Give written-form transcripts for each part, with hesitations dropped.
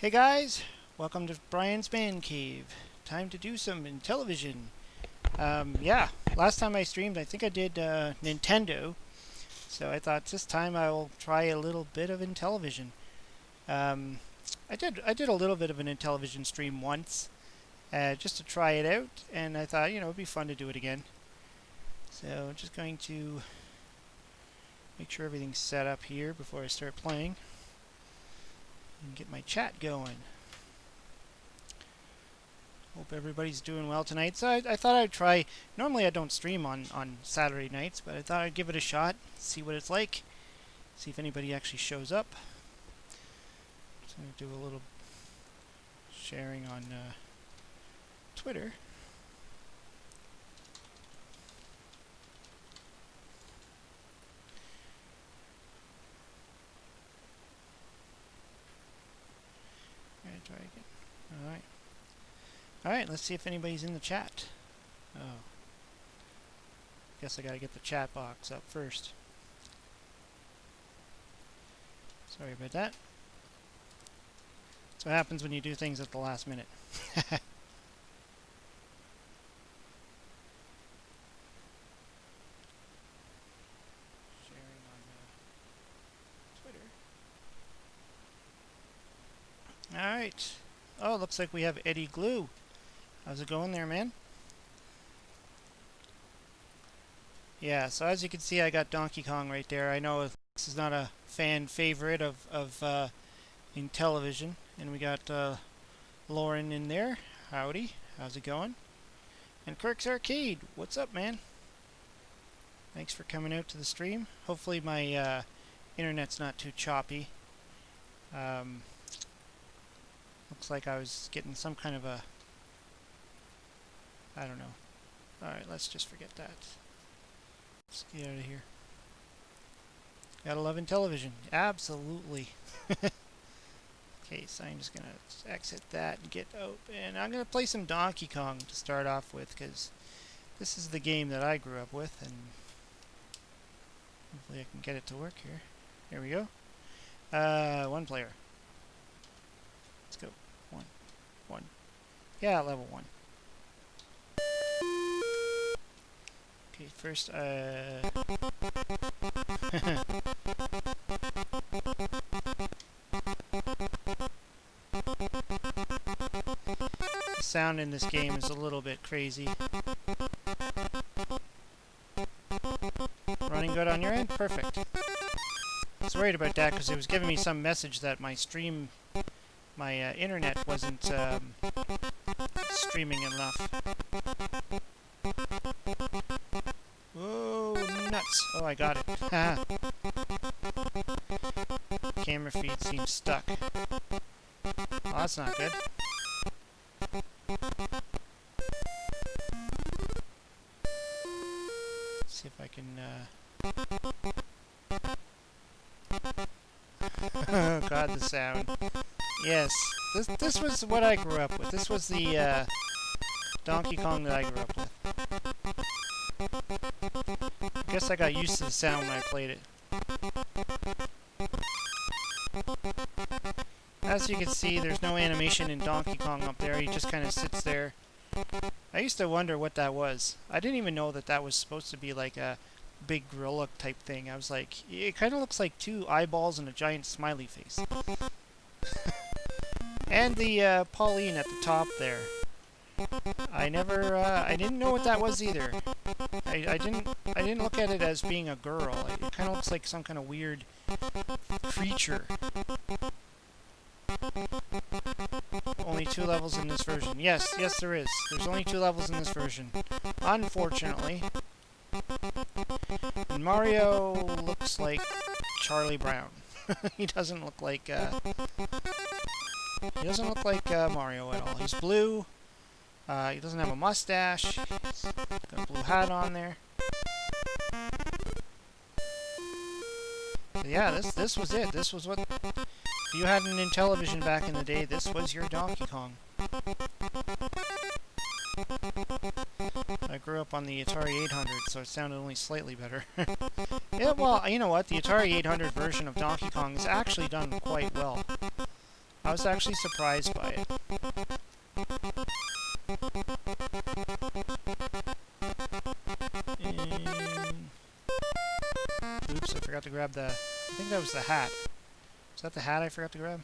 Hey guys, welcome to Brian's Man Cave. Time to do some Intellivision. Yeah, last time I streamed, I think I did Nintendo, so I thought this time I will try a little bit of Intellivision. Um, I did a little bit of an Intellivision stream once, just to try it out, and I thought it'd be fun to do it again. So I'm just going to make sure everything's set up here before I start playing and get my chat going. Hope everybody's doing well tonight. So I thought I'd try. Normally I don't stream on Saturday nights, but I thought I'd give it a shot, see what it's like, see if anybody actually shows up. So I'm going to do a little sharing on Twitter. I'm going to try again. Alright. Alright, let's see if anybody's in the chat. Oh. Guess I gotta get the chat box up first. Sorry about that. That's what happens when you do things at the last minute. Sharing on Twitter. Alright. Oh, looks like we have Eddie Glue. How's it going there, man? Yeah, so as you can see, I got Donkey Kong right there. I know this is not a fan favorite of Intellivision. And we got Lauren in there. Howdy. How's it going? And Kirk's Arcade. What's up, man? Thanks for coming out to the stream. Hopefully my internet's not too choppy. Looks like I was getting some kind of a... I don't know. Alright, let's just forget that. Let's get out of here. Gotta love Intellivision. Absolutely. Okay, so I'm just gonna exit that and get out. And I'm gonna play some Donkey Kong to start off with, because this is the game that I grew up with, and hopefully I can get it to work here. Here we go. One player. Let's go. One. Yeah, level 1. Okay, first, the sound in this game is a little bit crazy. Running good on your end? Perfect. I was worried about that because it was giving me some message that my stream, my internet wasn't streaming enough. Whoa, nuts. Oh, I got it. Camera feed seems stuck. Oh, that's not good. Let's see if I can, oh god, the sound. Yes, this was what I grew up with. This was the, Donkey Kong that I grew up with. I guess I got used to the sound when I played it. As you can see, there's no animation in Donkey Kong up there. He just kind of sits there. I used to wonder what that was. I didn't even know that that was supposed to be like a big gorilla type thing. I was like, it kind of looks like 2 eyeballs and a giant smiley face. And the Pauline at the top there. I didn't know what that was either. I didn't look at it as being a girl. It kind of looks like some kind of weird creature. Only 2 levels in this version. Yes, there is. There's only 2 levels in this version. Unfortunately. And Mario looks like Charlie Brown. He doesn't look like Mario at all. He's blue. He doesn't have a mustache. He's got a blue hat on there. But yeah, this was it. This was what... If you had an Intellivision back in the day, this was your Donkey Kong. I grew up on the Atari 800, so it sounded only slightly better. Yeah, well, you know what? The Atari 800 version of Donkey Kong is actually done quite well. I was actually surprised by it. And oops, I forgot to grab the... I think that was the hat. Is that the hat I forgot to grab?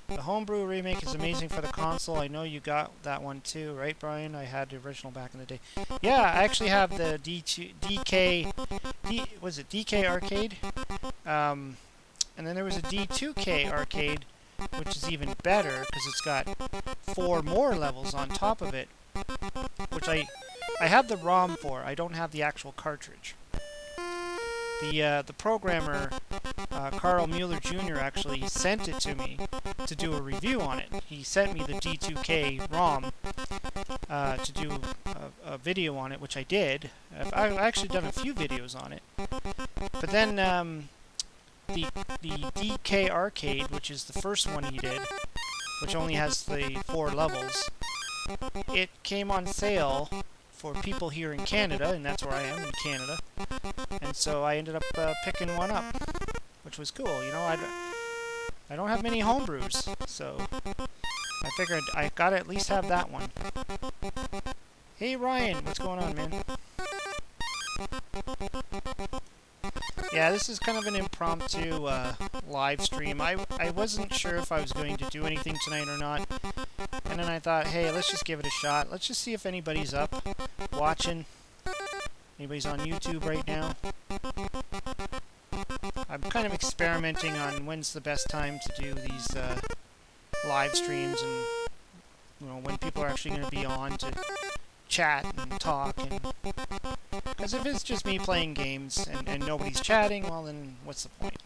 The Homebrew remake is amazing for the console. I know you got that one too, right, Brian? I had the original back in the day. Yeah, I actually have the was it DK Arcade? And then there was a D2K Arcade, which is even better because it's got 4 more levels on top of it, which I have the ROM for. I don't have the actual cartridge. The programmer, Carl Mueller Jr. actually sent it to me to do a review on it. He sent me the D2K ROM to do a video on it, which I did. I've actually done a few videos on it. But then the DK Arcade, which is the first one he did, which only has the 4 levels, it came on sale for people here in Canada, and that's where I am, in Canada. And so I ended up picking one up, which was cool. You know, I don't have many homebrews, so I figured I gotta at least have that one. Hey Ryan, what's going on, man? Yeah, this is kind of an impromptu live stream. I wasn't sure if I was going to do anything tonight or not. And then I thought, hey, let's just give it a shot. Let's just see if anybody's up, watching. Anybody's on YouTube right now. I'm kind of experimenting on when's the best time to do these live streams, and you know, when people are actually going to be on to chat and talk. And because if it's just me playing games and nobody's chatting, well then what's the point?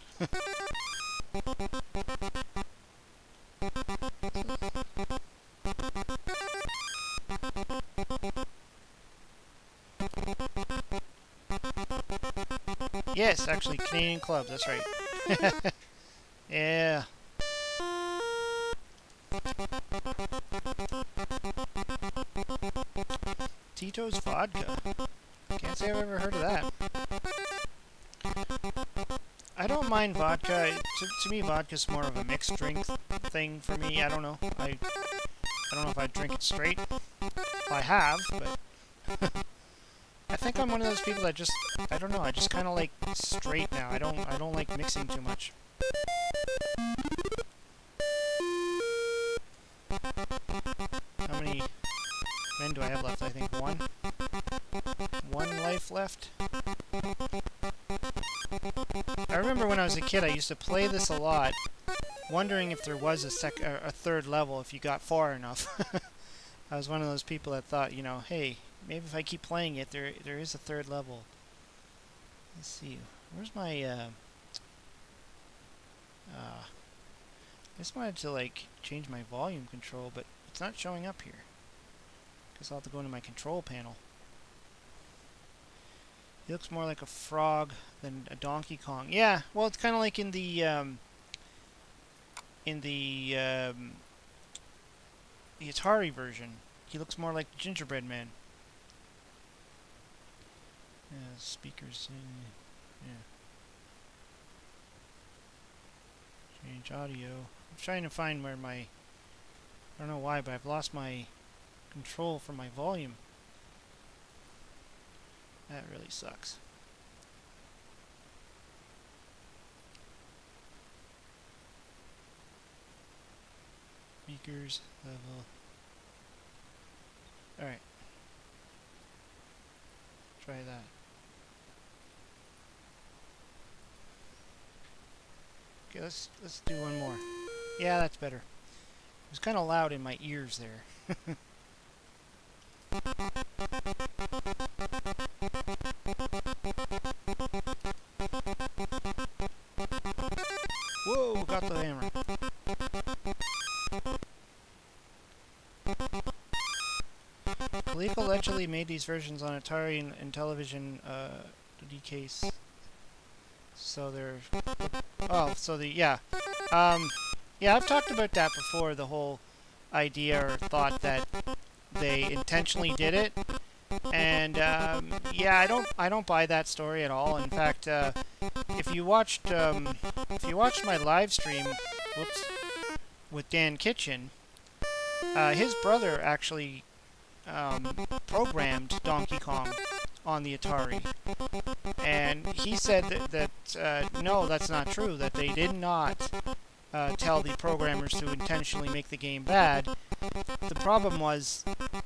Yes, actually, Canadian Club, that's right. Yeah. Tito's Vodka. Can't say I've ever heard of that. I don't mind vodka. To me, vodka's more of a mixed drink thing for me. I don't know. I don't know if I'd drink it straight. I have, but I think I'm one of those people that just, I don't know, I just kind of like straight now. I don't like mixing too much. How many men do I have left? I think one. One life left. I remember when I was a kid, I used to play this a lot, wondering if there was a third level if you got far enough. I was one of those people that thought, you know, hey, maybe if I keep playing it, there is a third level. Let's see. Where's my I just wanted to like change my volume control, but it's not showing up here. Guess I'll have to go into my control panel. He looks more like a frog than a Donkey Kong. Yeah, well, it's kind of like in the Atari version. He looks more like Gingerbread Man. Yeah, speakers. Yeah. Change audio. I'm trying to find where my... I don't know why, but I've lost my control for my volume. That really sucks. Speakers, level. Alright. Try that. Okay, let's do one more. Yeah, that's better. It was kind of loud in my ears there. Whoa, got the hammer. Coleco allegedly made these versions on Atari and Intellivision DKs. So they're... Oh, so the... Yeah. Yeah, I've talked about that before, the whole idea or thought that they intentionally did it And yeah, I don't buy that story at all. In fact, if you watched my live stream, whoops, with Dan Kitchen, his brother actually programmed Donkey Kong on the Atari, and he said that no, that's not true. That they did not tell the programmers to intentionally make the game bad. The problem was,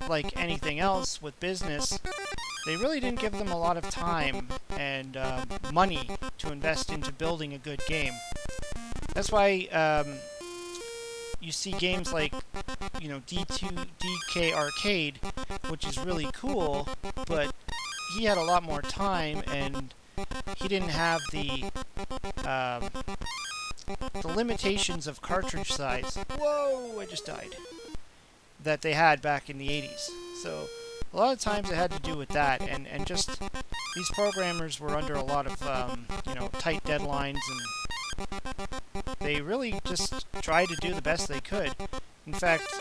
like anything else with business, they really didn't give them a lot of time and money to invest into building a good game. That's why you see games like, you know, DK Arcade, which is really cool, but he had a lot more time and he didn't have the limitations of cartridge size. Whoa, I just died. That they had back in the 80s. So a lot of times it had to do with that, and just these programmers were under a lot of you know, tight deadlines, and they really just tried to do the best they could. In fact,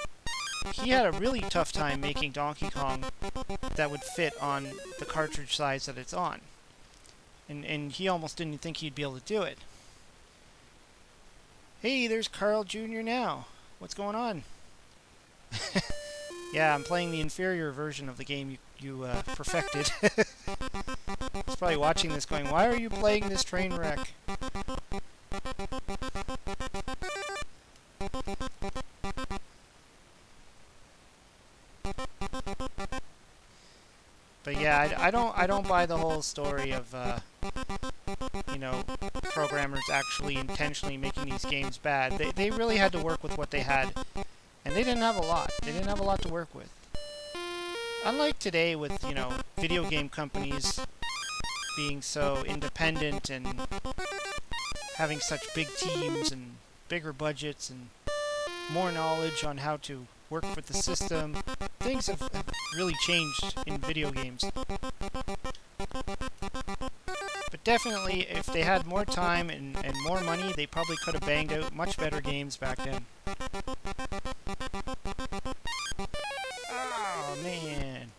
he had a really tough time making Donkey Kong that would fit on the cartridge size that it's on. And he almost didn't think he'd be able to do it. Hey, there's Carl Jr. now. What's going on? Yeah, I'm playing the inferior version of the game you perfected. He's probably watching this going, why are you playing this train wreck? But yeah, I don't buy the whole story of you know, programmers actually intentionally making these games bad. They really had to work with what they had, and they didn't have a lot. They didn't have a lot to work with. Unlike today with, you know, video game companies being so independent and having such big teams and bigger budgets and more knowledge on how to work with the system, things have really changed in video games. But definitely, if they had more time and more money, they probably could have banged out much better games back then. Oh, man.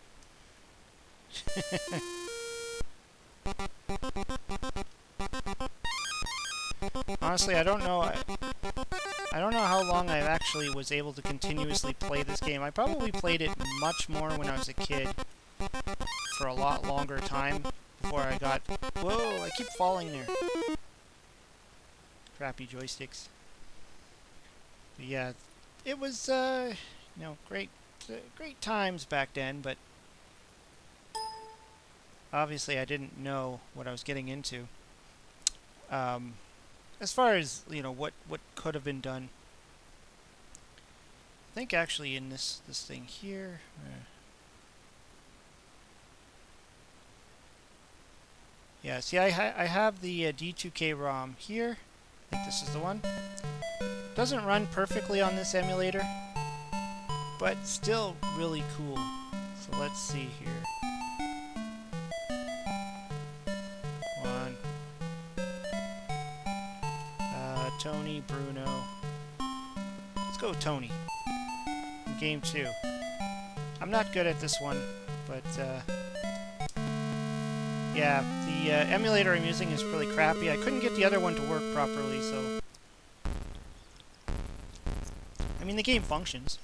Honestly, I don't know. I don't know how long I actually was able to continuously play this game. I probably played it much more when I was a kid, for a lot longer time before I got... Whoa, I keep falling there. Crappy joysticks. But yeah, it was, you know, great times back then, but obviously I didn't know what I was getting into. As far as, you know, what could have been done, I think actually in this thing here, yeah, see, I have the D2K ROM here. I think this is the one. Doesn't run perfectly on this emulator, but still really cool. So let's see here. Tony, Bruno. Let's go with Tony. In game 2. I'm not good at this one, but yeah, the emulator I'm using is really crappy. I couldn't get the other one to work properly, so... I mean, the game functions.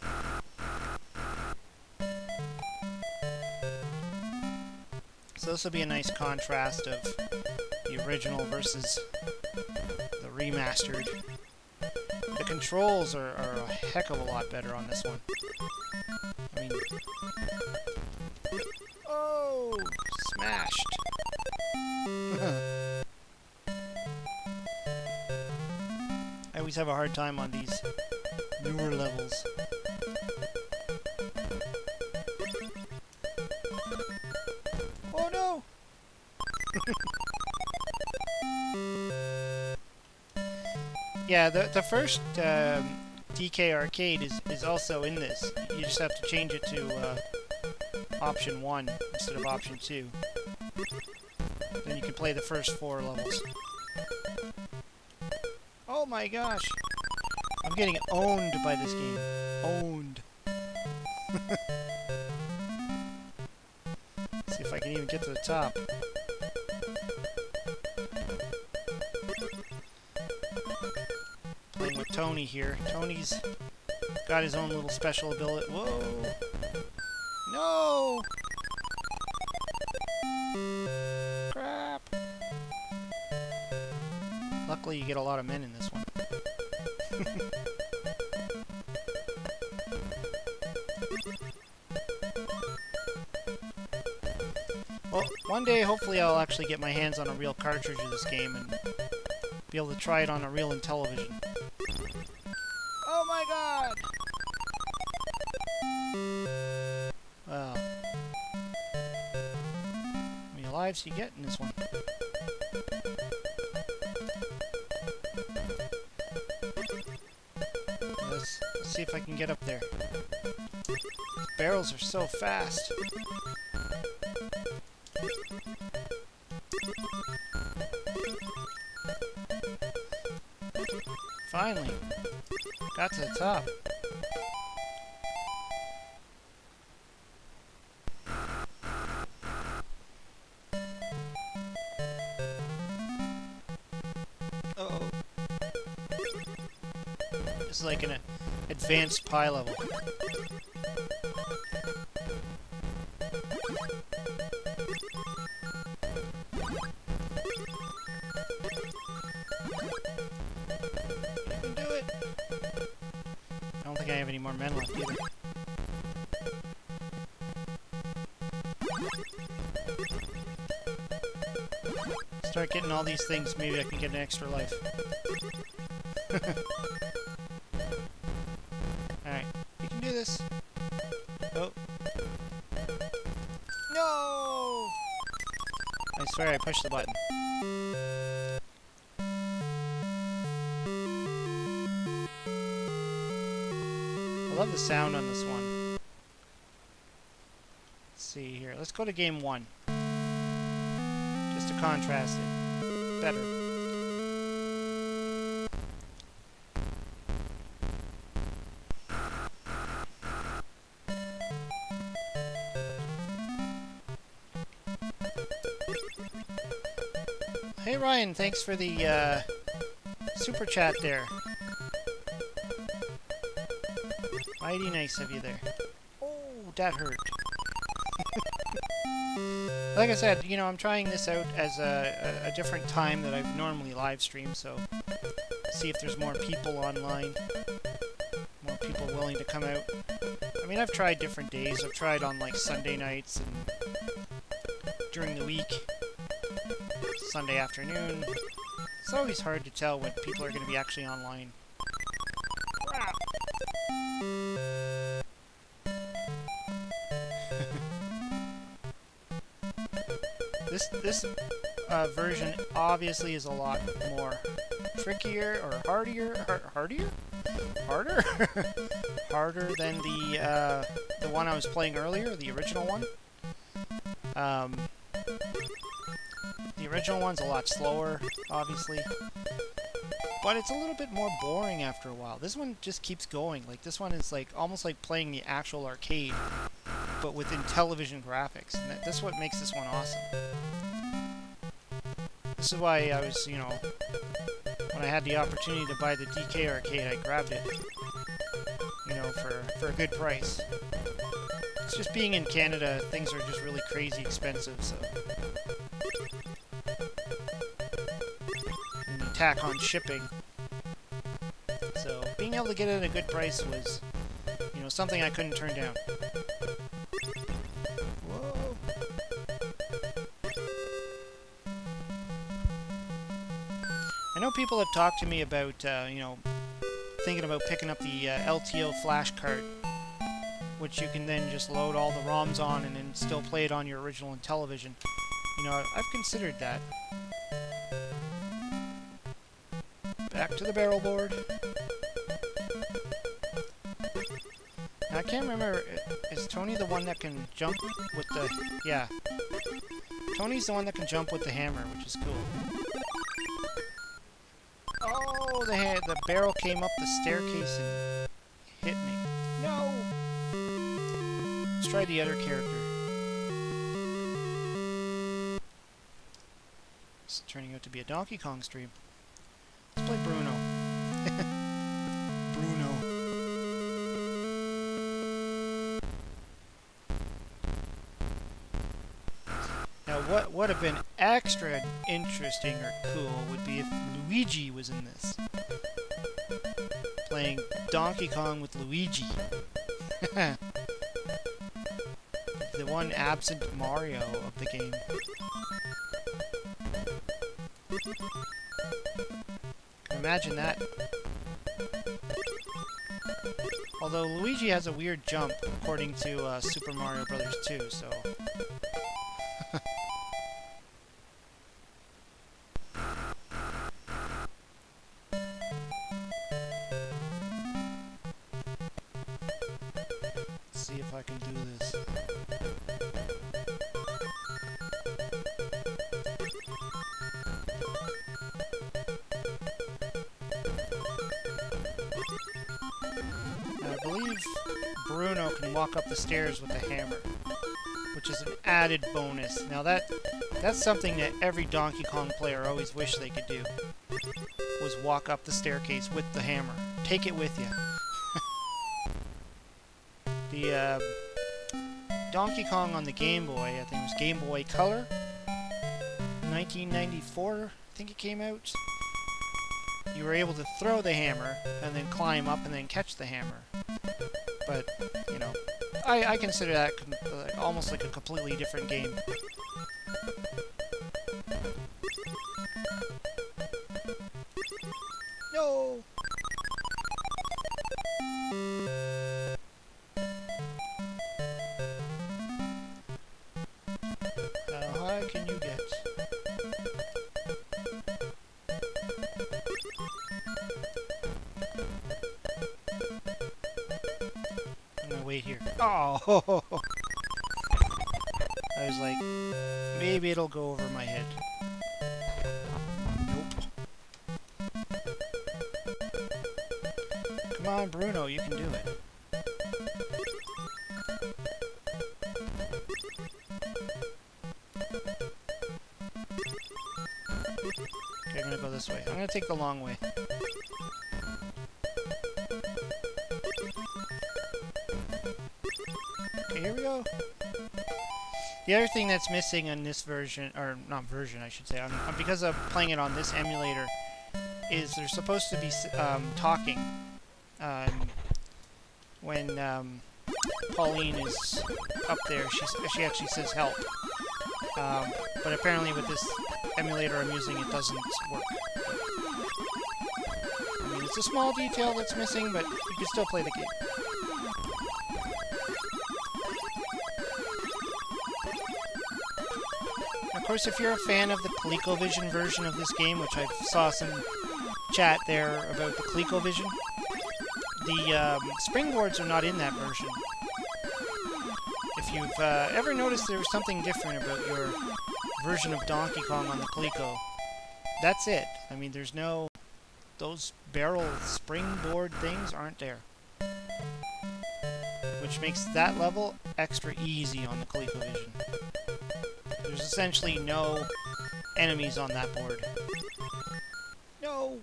So this will be a nice contrast of the original versus the remastered. The controls are a heck of a lot better on this one. I mean... Oh! Smashed! I always have a hard time on these newer levels. Oh no! Yeah, the first DK Arcade is also in this. You just have to change it to option 1 instead of option 2. Then you can play the first 4 levels. Oh my gosh! I'm getting owned by this game. Owned. if I can even get to the top. Playing with Tony here. Tony's got his own little special ability. Whoa! No! Crap! Luckily you get a lot of men in this one. Well, one day hopefully I'll actually get my hands on a real cartridge of this game and be able to try it on a real Intellivision. Oh my god! Well, how many lives do you get in this one? Let's see if I can get up there. These barrels are so fast. Finally, got to the top. Uh-oh. This is like an advanced pie level. I don't think I have any more men left either. Start getting all these things, maybe I can get an extra life. Alright, you can do this. Oh. No! I swear I pushed the button. I love the sound on this one. Let's see here. Let's go to game 1. Just to contrast it. Better. Hey Ryan, thanks for the super chat there. Mighty nice of you there. Oh, that hurt. Like I said, you know, I'm trying this out as a different time that I've normally live streamed, so see if there's more people online, more people willing to come out. I mean, I've tried different days. I've tried on like Sunday nights and during the week, Sunday afternoon. It's always hard to tell when people are going to be actually online. This version obviously is a lot more trickier or harder harder than the one I was playing earlier, the original one. The original one's a lot slower, obviously, but it's a little bit more boring after a while. This one just keeps going. Like, this one is like almost like playing the actual arcade, but with Intellivision graphics, and that's what makes this one awesome. This is why I was, you know, when I had the opportunity to buy the DK arcade, I grabbed it, you know, for a good price. It's just being in Canada, things are just really crazy expensive, so. And you tack on shipping. So, being able to get it at a good price was, you know, something I couldn't turn down. Whoa. I know people have talked to me about, you know, thinking about picking up the LTO flash cart, which you can then just load all the ROMs on and then still play it on your original Intellivision. You know, I've considered that. Back to the barrel board. Now, I can't remember, is Tony the one that can jump with the... Yeah. Tony's the one that can jump with the hammer, which is cool. Oh, the barrel came up the staircase and hit me. No! Let's try the other character. is turning out to be a Donkey Kong stream. Let's play Bruno. Bruno. Now, what would have been extra interesting or cool would be if Luigi was in this. Playing Donkey Kong with Luigi. The one absent Mario of the game. Imagine that. Although Luigi has a weird jump, according to Super Mario Bros. 2, so... Let's see if I can do this. I believe Bruno can walk up the stairs with a hammer, which is an added bonus. Now that's something that every Donkey Kong player always wished they could do, was walk up the staircase with the hammer. Take it with you. The Donkey Kong on the Game Boy, I think it was Game Boy Color, 1994, I think it came out. You were able to throw the hammer and then climb up and then catch the hammer. But, you know, I consider that almost like a completely different game. No! How high can you get? I'm gonna wait here. Oh! I was like, maybe it'll go over my head. Nope. Come on, Bruno, you can do it. Okay, I'm gonna go this way. I'm gonna take the long way. Okay, here we go. The other thing that's missing in this version, or not version, I should say, because I'm playing it on this emulator, is there's supposed to be talking when Pauline is up there. She actually says help, but apparently with this emulator I'm using, it doesn't work. I mean, it's a small detail that's missing, but you can still play the game. Of course, if you're a fan of the ColecoVision version of this game, which I saw some chat there about the ColecoVision, the springboards are not in that version. If you've ever noticed there was something different about your version of Donkey Kong on the Coleco, that's it. I mean, there's no... those barrel springboard things aren't there. Which makes that level extra easy on the ColecoVision. There's essentially no enemies on that board. No!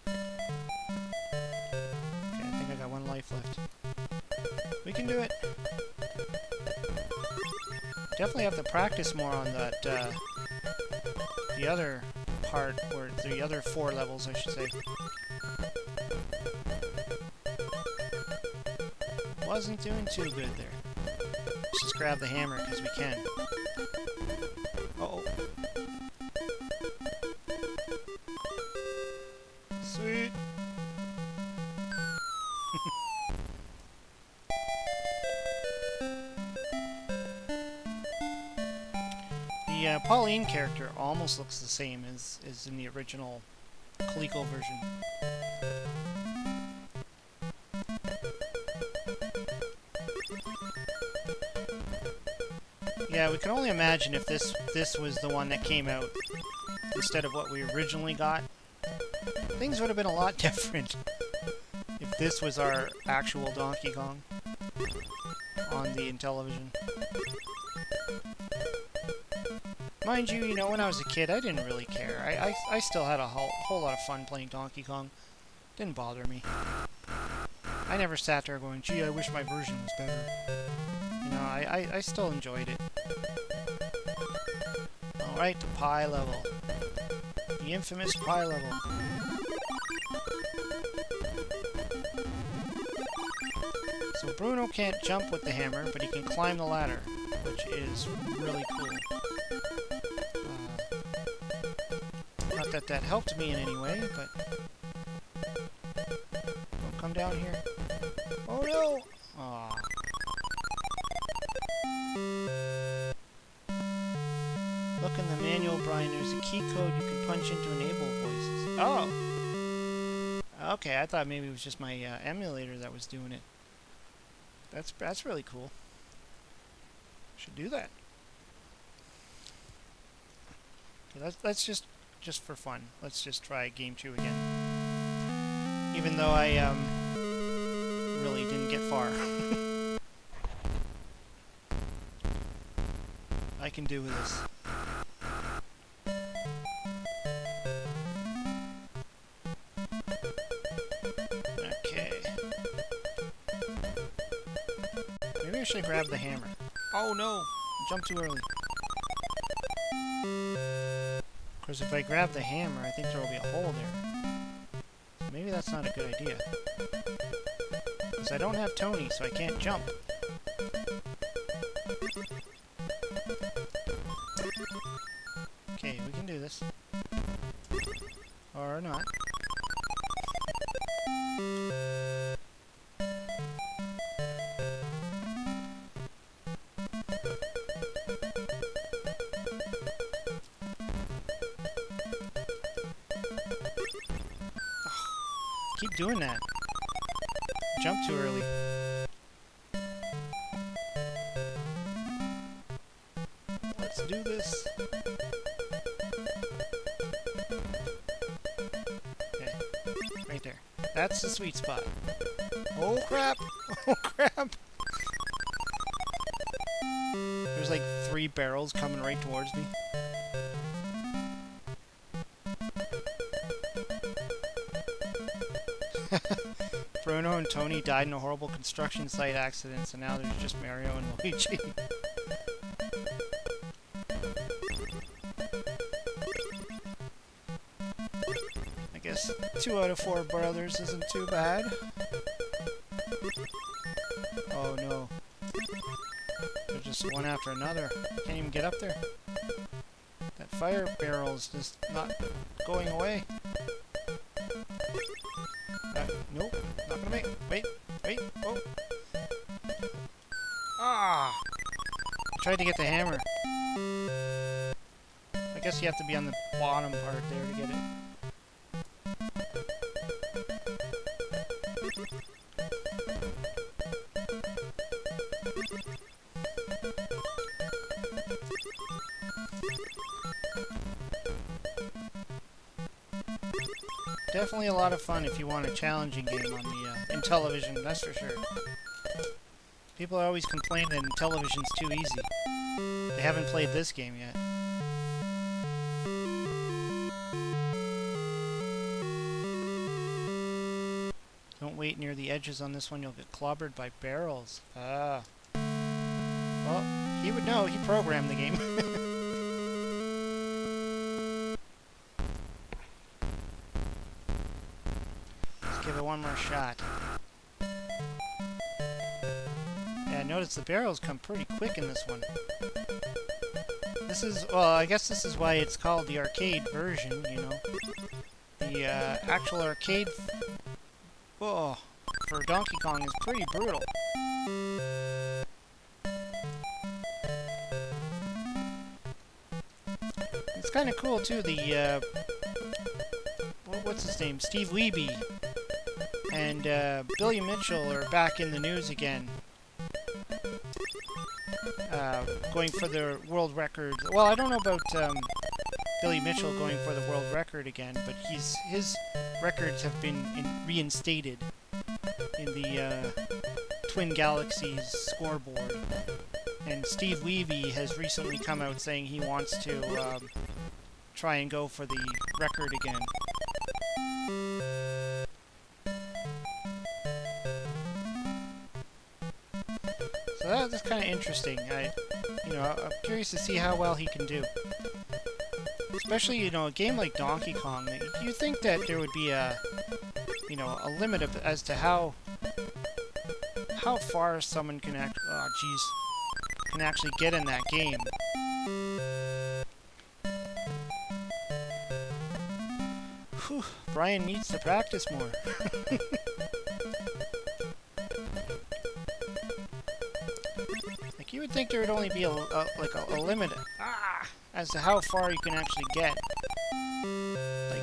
Okay, I think I got one life left. We can do it! Definitely have to practice more on that, the other part, or the other 4 levels, I should say. Wasn't doing too good there. Let's just grab the hammer, because we can. Uh-oh. Sweet! The Pauline character almost looks the same as in the original Coleco version. Yeah, we can only imagine if this was the one that came out instead of what we originally got. Things would have been a lot different if this was our actual Donkey Kong on the Intellivision. Mind you, you know, when I was a kid, I didn't really care. I still had a whole lot of fun playing Donkey Kong. Didn't bother me. I never sat there going, gee, I wish my version was better. You know, I still enjoyed it. Alright, the pie level. The infamous pie level. So Bruno can't jump with the hammer, but he can climb the ladder, which is really cool. Not that that helped me in any way, but... Don't come down here. Oh no! Aww. Look in the manual, Brian. There's a key code you can punch in to enable voices. Oh! Okay, I thought maybe it was just my emulator that was doing it. That's really cool. Should do that. Okay, let's just for fun. Let's just try game 2 again. Even though I really didn't get far. I can do this. Okay. Maybe I should grab the hammer. Oh no! Jump too early. Of course, if I grab the hammer, I think there will be a hole there. Maybe that's not a good idea. Because I don't have Tony, so I can't jump. Okay, we can do this. Or not. Keep doing that. Jump too early. Let's do this. Okay, right there. That's the sweet spot. Oh crap! Oh crap! There's like 3 barrels coming right towards me. Bruno and Tony died in a horrible construction site accident, so now there's just Mario and Luigi. I guess 2 out of 4 brothers isn't too bad. Oh no. They're just one after another. Can't even get up there. That fire barrel's just not going away. Nope, not gonna make it. Wait, oh. Ah! I tried to get the hammer. I guess you have to be on the bottom part there to get it. Definitely a lot of fun if you want a challenging game on the Intellivision, that's for sure. People always complain that Intellivision's too easy. They haven't played this game yet. Don't wait near the edges on this one, you'll get clobbered by barrels. Ah. Well, he would know, he programmed the game. Give it one more shot. Yeah, notice the barrels come pretty quick in this one. This is, well, I guess this is why it's called the arcade version, you know. The actual arcade for Donkey Kong is pretty brutal. It's kind of cool too, the, what's his name? Steve Wiebe and Billy Mitchell are back in the news again. Going for the world record. Well, I don't know about Billy Mitchell going for the world record again, but his records have been reinstated in the Twin Galaxies scoreboard. And Steve Wiebe has recently come out saying he wants to try and go for the record again. So that's kind of interesting. I'm curious to see how well he can do. Especially, a game like Donkey Kong. You think that there would be a limit as to how far someone can actually get in that game. Whew, Brian needs to practice more. Like, you would think there would only be a limit as to how far you can actually get. Like,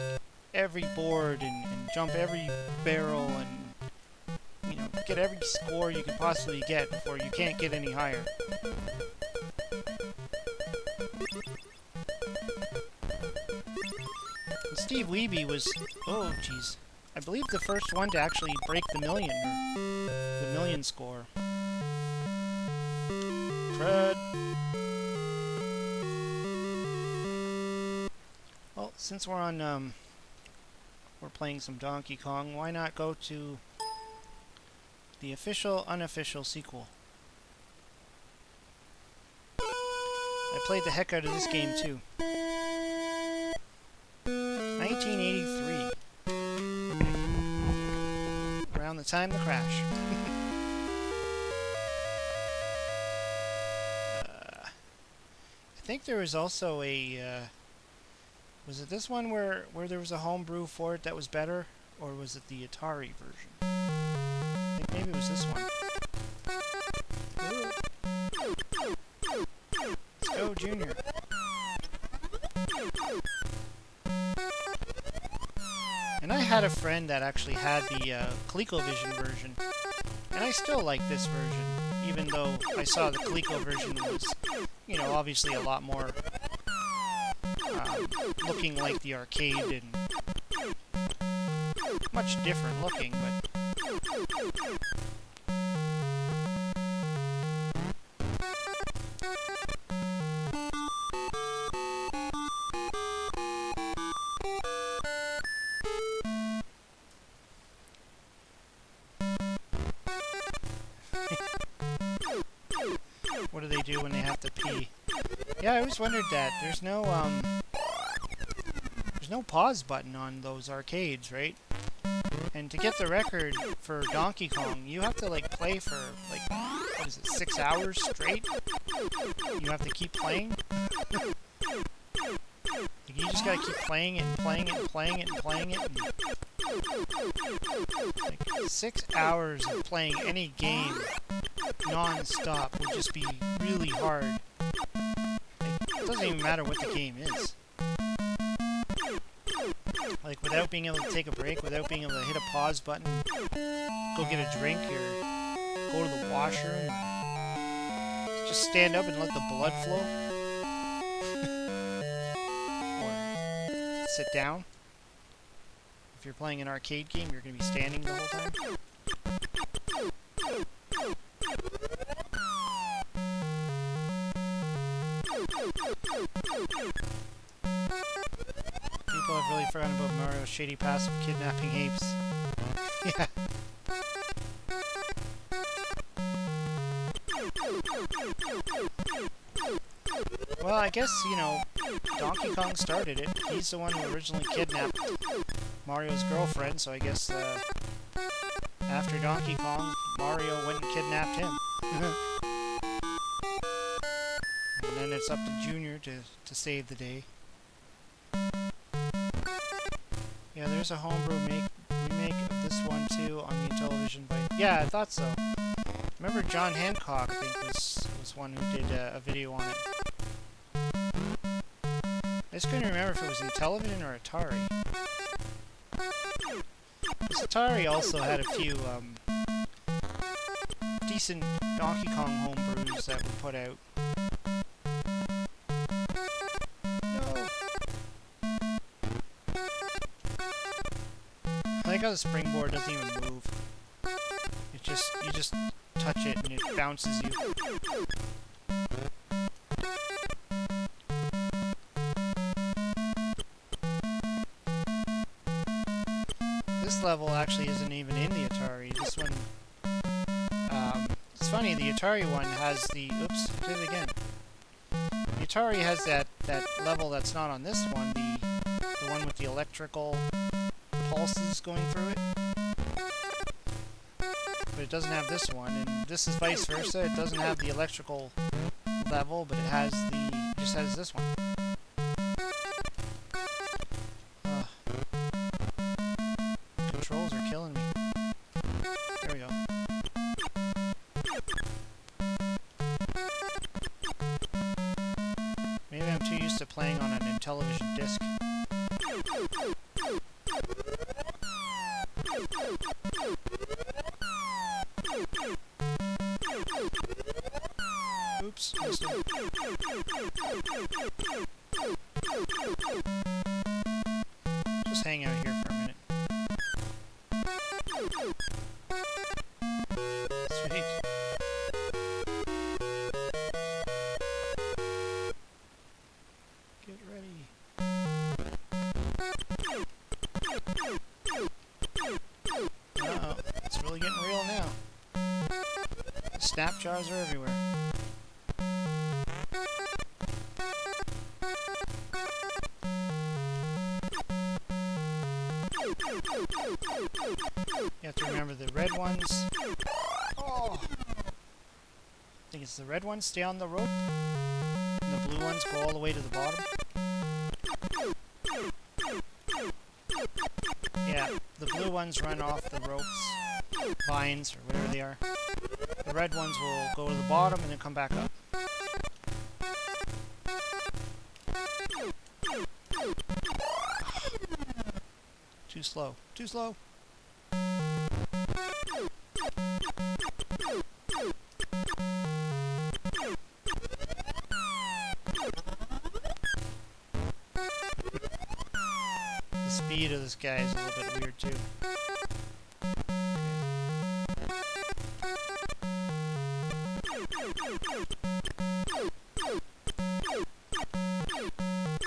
every board and jump every barrel and get every score you can possibly get before you can't get any higher. And Steve Wiebe was, I believe the first one to actually break the million score. Fred. Well, since we're playing some Donkey Kong, why not go to the official, unofficial sequel? I played the heck out of this game too. 1983. Around the time of the crash. I think there was also a... was it this one where there was a homebrew for it that was better? Or was it the Atari version? I think maybe it was this one. Let's go, Junior. And I had a friend that actually had the ColecoVision version. And I still like this version, even though I saw the Coleco version was, obviously a lot more looking like the arcade and much different looking, but what do they do when they have to pee? Yeah, I always wondered that. There's no pause button on those arcades, right? And to get the record for Donkey Kong, you have to play for 6 hours straight? You have to keep playing? You just gotta keep playing it and playing it and playing it and playing it. And 6 hours of playing any game non-stop would just be really hard. It doesn't even matter what the game is. Without being able to take a break, without being able to hit a pause button, go get a drink, or go to the washroom, or just stand up and let the blood flow. Or sit down. If you're playing an arcade game, you're going to be standing the whole time. People have really forgotten about Mario's shady past of kidnapping apes. Yeah. Well, I guess, Donkey Kong started it. He's the one who originally kidnapped Mario's girlfriend, so I guess, after Donkey Kong, Mario went and kidnapped him. And then it's up to Junior to save the day. Yeah, there's a homebrew remake of this one too on the Intellivision. Yeah, I thought so. Remember John Hancock, I think, was one who did a video on it. I just couldn't remember if it was Intellivision or Atari. This Atari also had a few decent Donkey Kong homebrews that were put out. I like how the springboard doesn't even move. You just touch it and it bounces you. this level actually isn't even in the Atari. This one, it's funny, the Atari one has the, oops, I did it again. The Atari has that level that's not on this one, the one with the electrical pulses going through it. But it doesn't have this one, and this is vice versa. It doesn't have the electrical level, but it just has this one. Controls are killing me. There we go. Maybe I'm too used to playing on an Intellivision disc. Oops, missed him. Just hang out here for a minute. Sweet. Get ready. Uh-oh, it's really getting real now. The snap jars are everywhere. You have to remember the red ones. Oh! I think it's the red ones stay on the rope, and the blue ones go all the way to the bottom. Yeah, the blue ones run off the ropes, vines, or whatever they are. The red ones will go to the bottom and then come back up. Too slow. Too slow. The speed of this guy is a little bit weird too.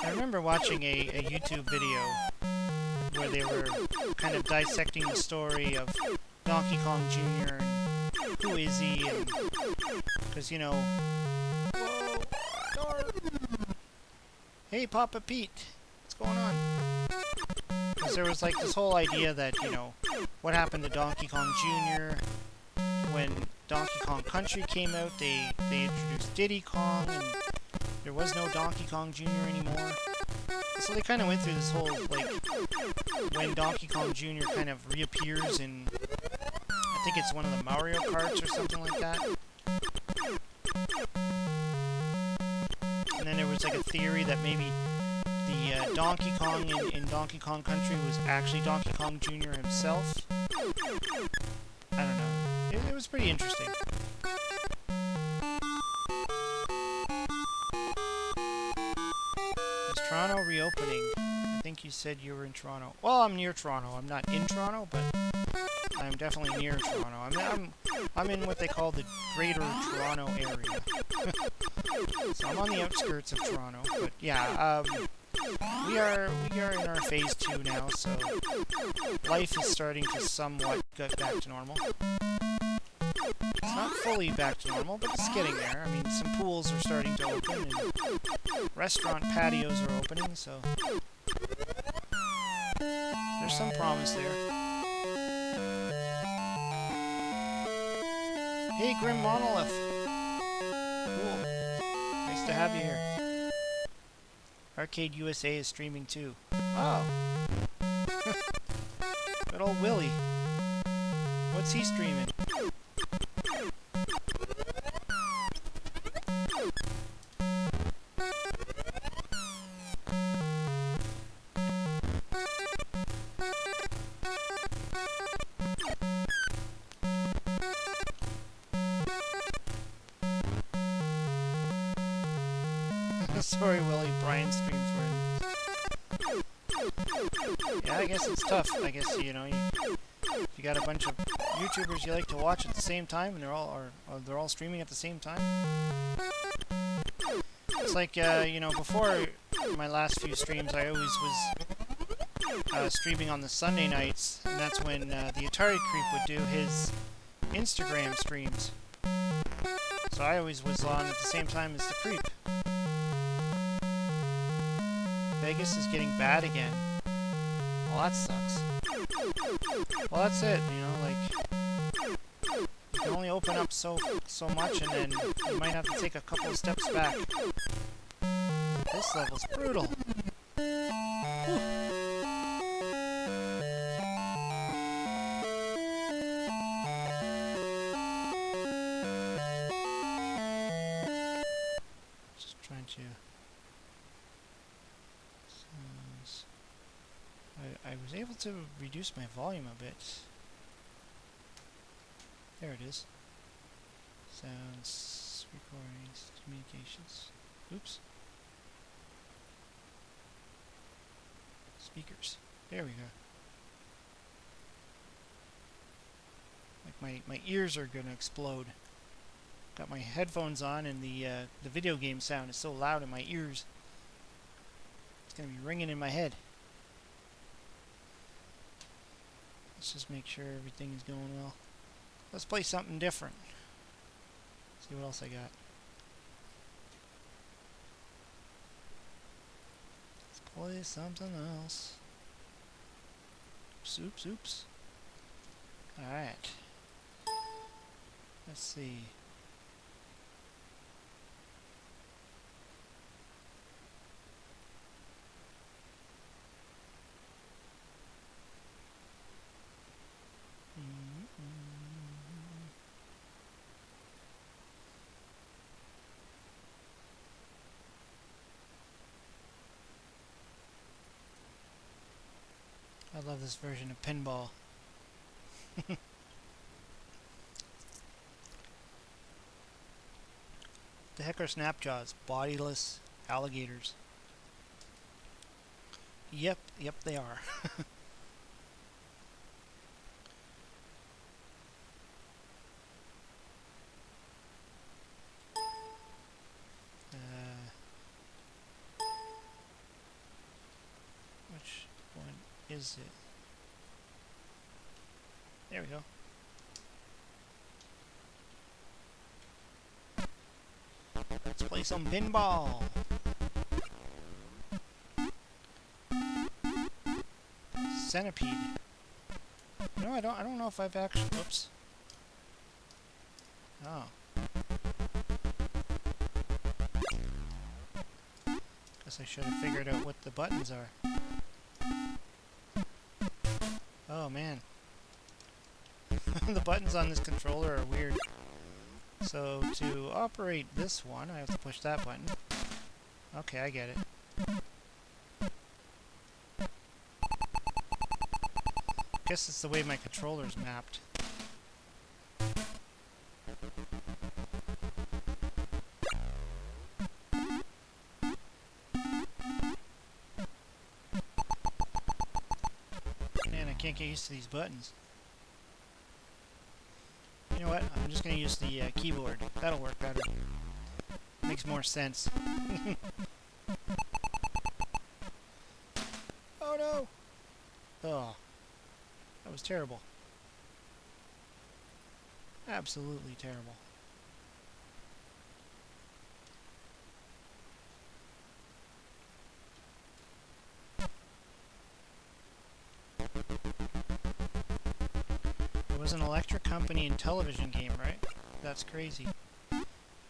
I remember watching a YouTube video where they were kind of dissecting the story of Donkey Kong Jr. and who is he, and because, you know, whoa, hey Papa Pete, what's going on? Because there was like this whole idea that, you know, what happened to Donkey Kong Jr. when Donkey Kong Country came out, they introduced Diddy Kong, and there was no Donkey Kong Jr. anymore. So they kind of went through this whole, like, when Donkey Kong Jr. kind of reappears in, I think it's one of the Mario Karts or something like that. And then there was like a theory that maybe the Donkey Kong in Donkey Kong Country was actually Donkey Kong Jr. himself. I don't know. It was pretty interesting. Is Toronto reopening? I think you said you were in Toronto. Well, I'm near Toronto. I'm not in Toronto, but I'm definitely near Toronto. I'm in what they call the Greater Toronto area. So I'm on the outskirts of Toronto. But yeah, we are in our phase 2 now, so life is starting to somewhat get back to normal. It's not fully back to normal, but it's getting there. I mean, some pools are starting to open, and restaurant patios are opening, so there's some promise there. Hey, Grim Monolith. Cool. Nice to have you here. Arcade USA is streaming too. Oh. Good old Willie. What's he streaming? Sorry, Willie. Brian's streams were in. Yeah, I guess it's tough. I guess, you know, if you got a bunch of YouTubers you like to watch at the same time, and they're all streaming at the same time. It's like, you know, before my last few streams, I always was streaming on the Sunday nights, and that's when the Atari Creep would do his Instagram streams. So I always was on at the same time as the Creep. Vegas is getting bad again. Well, that sucks. Well, that's it, you know, like, you can only open up so much, and then you might have to take a couple of steps back. This level's brutal. Just trying to... I was able to reduce my volume a bit. There it is. Sounds, recordings, communications. Oops. Speakers. There we go. Like my ears are gonna explode. Got my headphones on, and the video game sound is so loud in my ears. It's gonna be ringing in my head. Let's just make sure everything is going well. Let's play something different. See what else I got. Let's play something else. Oops, oops. Alright. Let's see. I love this version of pinball. The heck are snapjaws? Bodiless alligators. Yep, they are. Which one is it? There we go. Let's play some pinball. Centipede. No, I don't know if I've actually... Whoops. Oh. Guess I should have figured out what the buttons are. Oh, man. The buttons on this controller are weird. So, to operate this one, I have to push that button. Okay, I get it. Guess it's the way my controller's mapped. Man, I can't get used to these buttons. You know what? I'm just going to use the keyboard. That'll work better. Makes more sense. Oh no! Oh. That was terrible. Absolutely terrible. It was an Electric Company Intellivision game, right? That's crazy.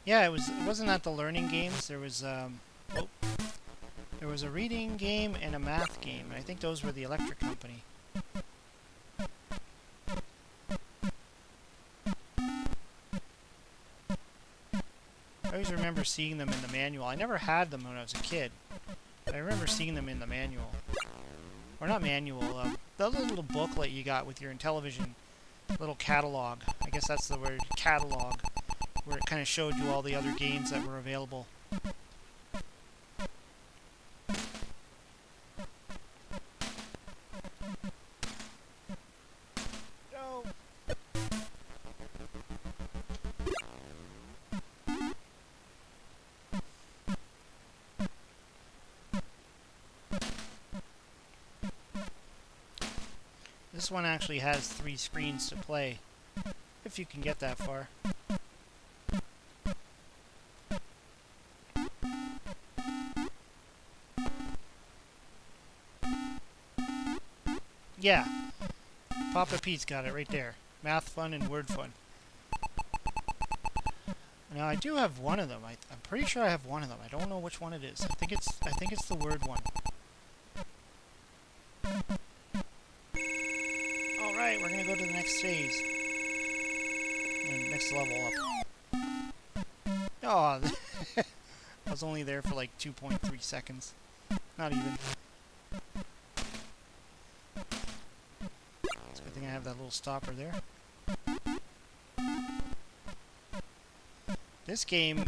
Yeah, it wasn't at the learning games. There was there was a reading game and a math game, and I think those were the Electric Company. I always remember seeing them in the manual. I never had them when I was a kid, but I remember seeing them in the manual. Or not manual, the other little booklet you got with your Intellivision little catalog. I guess that's the word, catalog, where it kind of showed you all the other games that were available. No! This one actually has 3 screens to play, if you can get that far. Yeah, Papa Pete's got it right there. Math fun and word fun. Now I do have one of them. I'm pretty sure I have one of them. I don't know which one it is. I think it's the word one. All right, we're gonna go to the next phase. Next level up. Oh, I was only there for like 2.3 seconds. Not even. It's a good thing I have that little stopper there. This game,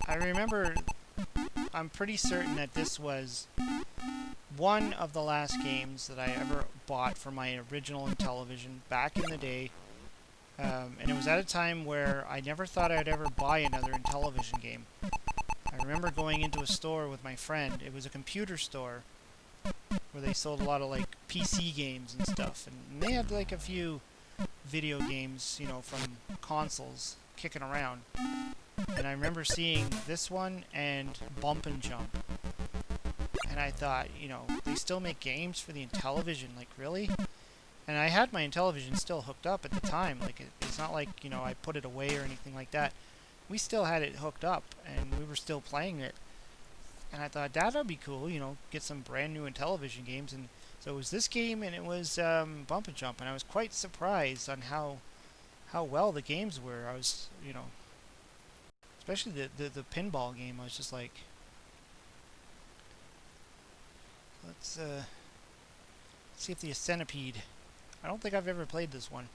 I remember, I'm pretty certain that this was one of the last games that I ever bought for my original Intellivision back in the day. And it was at a time where I never thought I'd ever buy another Intellivision game. I remember going into a store with my friend. It was a computer store where they sold a lot of like PC games and stuff. And they had like a few video games, you know, from consoles kicking around. And I remember seeing this one and Bump and Jump. And I thought, you know, they still make games for the Intellivision, like really? And I had my Intellivision still hooked up at the time. Like it's not like, you know, I put it away or anything like that. We still had it hooked up and we were still playing it. And I thought that'd be cool, you know, get some brand new Intellivision games. And so it was this game and it was Bump and Jump. And I was quite surprised on how well the games were. I was, you know, especially the pinball game. I was just like, let's see if the Centipede. I don't think I've ever played this one.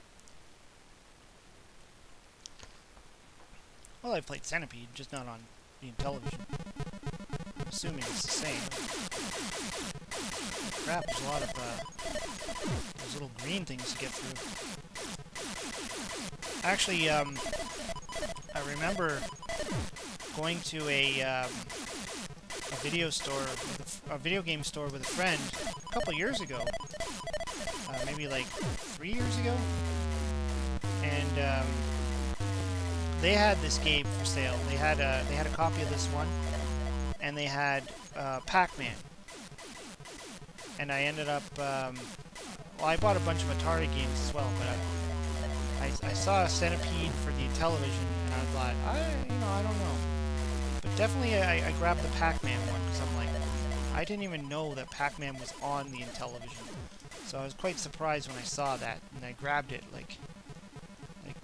Well, I've played Centipede, just not on the Intellivision. I'm assuming it's the same. Crap, there's a lot of those little green things to get through. Actually, I remember going to a video store, a video game store with a friend a couple years ago. Maybe like 3 years ago. And they had this game for sale. They had a copy of this one, and they had Pac-Man. And I ended up, well, I bought a bunch of Atari games as well, but I saw a Centipede for the Intellivision, and I thought, I don't know. But definitely I grabbed the Pac-Man one, because I'm like, I didn't even know that Pac-Man was on the Intellivision. So I was quite surprised when I saw that, and I grabbed it, like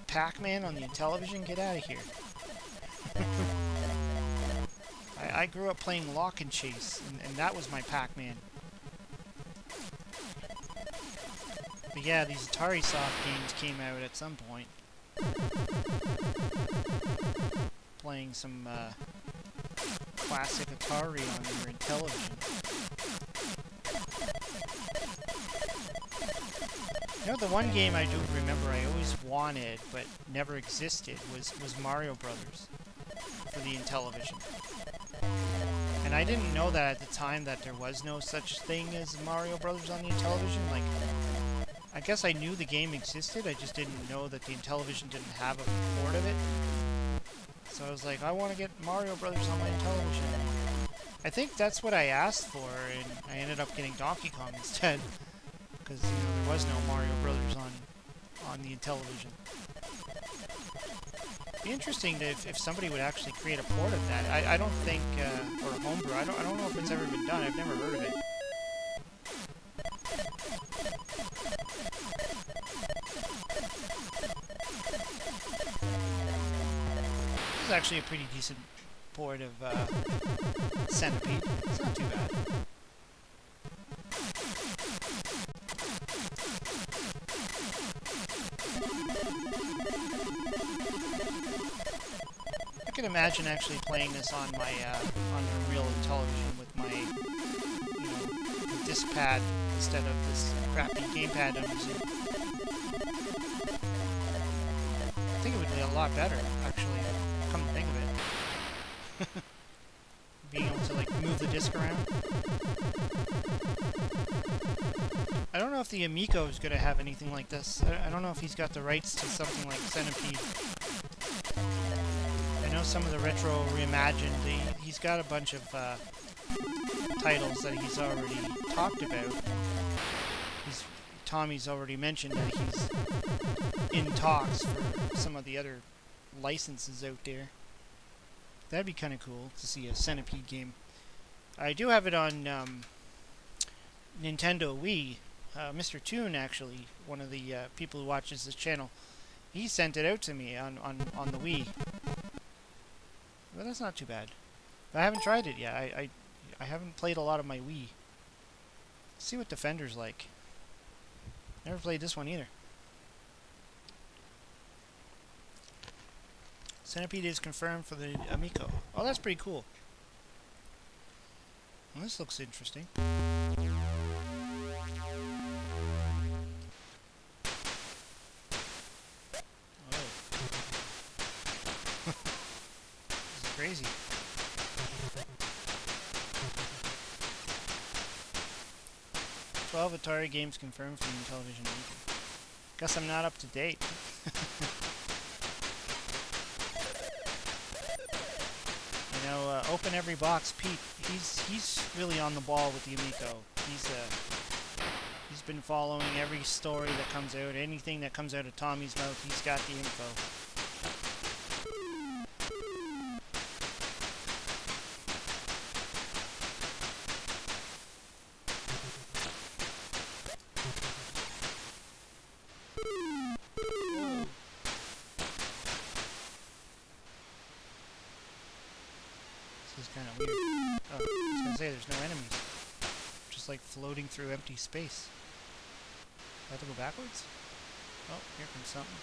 Pac-Man on the Intellivision? Get out of here. I grew up playing Lock and Chase, and that was my Pac-Man. But yeah, these Atari Soft games came out at some point. Playing some classic Atari on your Intellivision. You know, the one game I do remember I always wanted, but never existed, was Mario Brothers for the Intellivision. And I didn't know that at the time that there was no such thing as Mario Brothers on the Intellivision. Like, I guess I knew the game existed, I just didn't know that the Intellivision didn't have a port of it. So I was like, I want to get Mario Brothers on my Intellivision. I think that's what I asked for, and I ended up getting Donkey Kong instead. Because, you know, there was no Mario Brothers on the Intellivision. It'd be interesting if somebody would actually create a port of that. I don't think, or a homebrew, I don't know if it's ever been done. I've never heard of it. This is actually a pretty decent port of Centipede. It's not too bad. I can imagine actually playing this on my on a real Intellivision with my, you know, disc pad instead of this crappy gamepad I'm using. I think it would be a lot better, actually, come to think of it. It'd being able to like move the disc around. I don't know if the Amico is going to have anything like this. I don't know if he's got the rights to something like Centipede. I know some of the retro reimagined. He's got a bunch of titles that he's already talked about. Tommy's already mentioned that he's in talks for some of the other licenses out there. That'd be kind of cool to see a Centipede game. I do have it on Nintendo Wii. Mr. Toon, actually, one of the people who watches this channel, he sent it out to me on the Wii. But that's not too bad. But I haven't tried it yet. I haven't played a lot of my Wii. Let's see what Defender's like. Never played this one either. Centipede is confirmed for the Amico. Oh, that's pretty cool. Well, this looks interesting. This is crazy. Atari games confirmed from Intellivision. Guess I'm not up to date. You know, Open Every Box Pete. He's really on the ball with the Amico. He's been following every story that comes out. Anything that comes out of Tommy's mouth, he's got the info. This is kind of weird. Oh, I was gonna say there's no enemies. Just like floating through empty space. Do I have to go backwards? Oh, here comes something.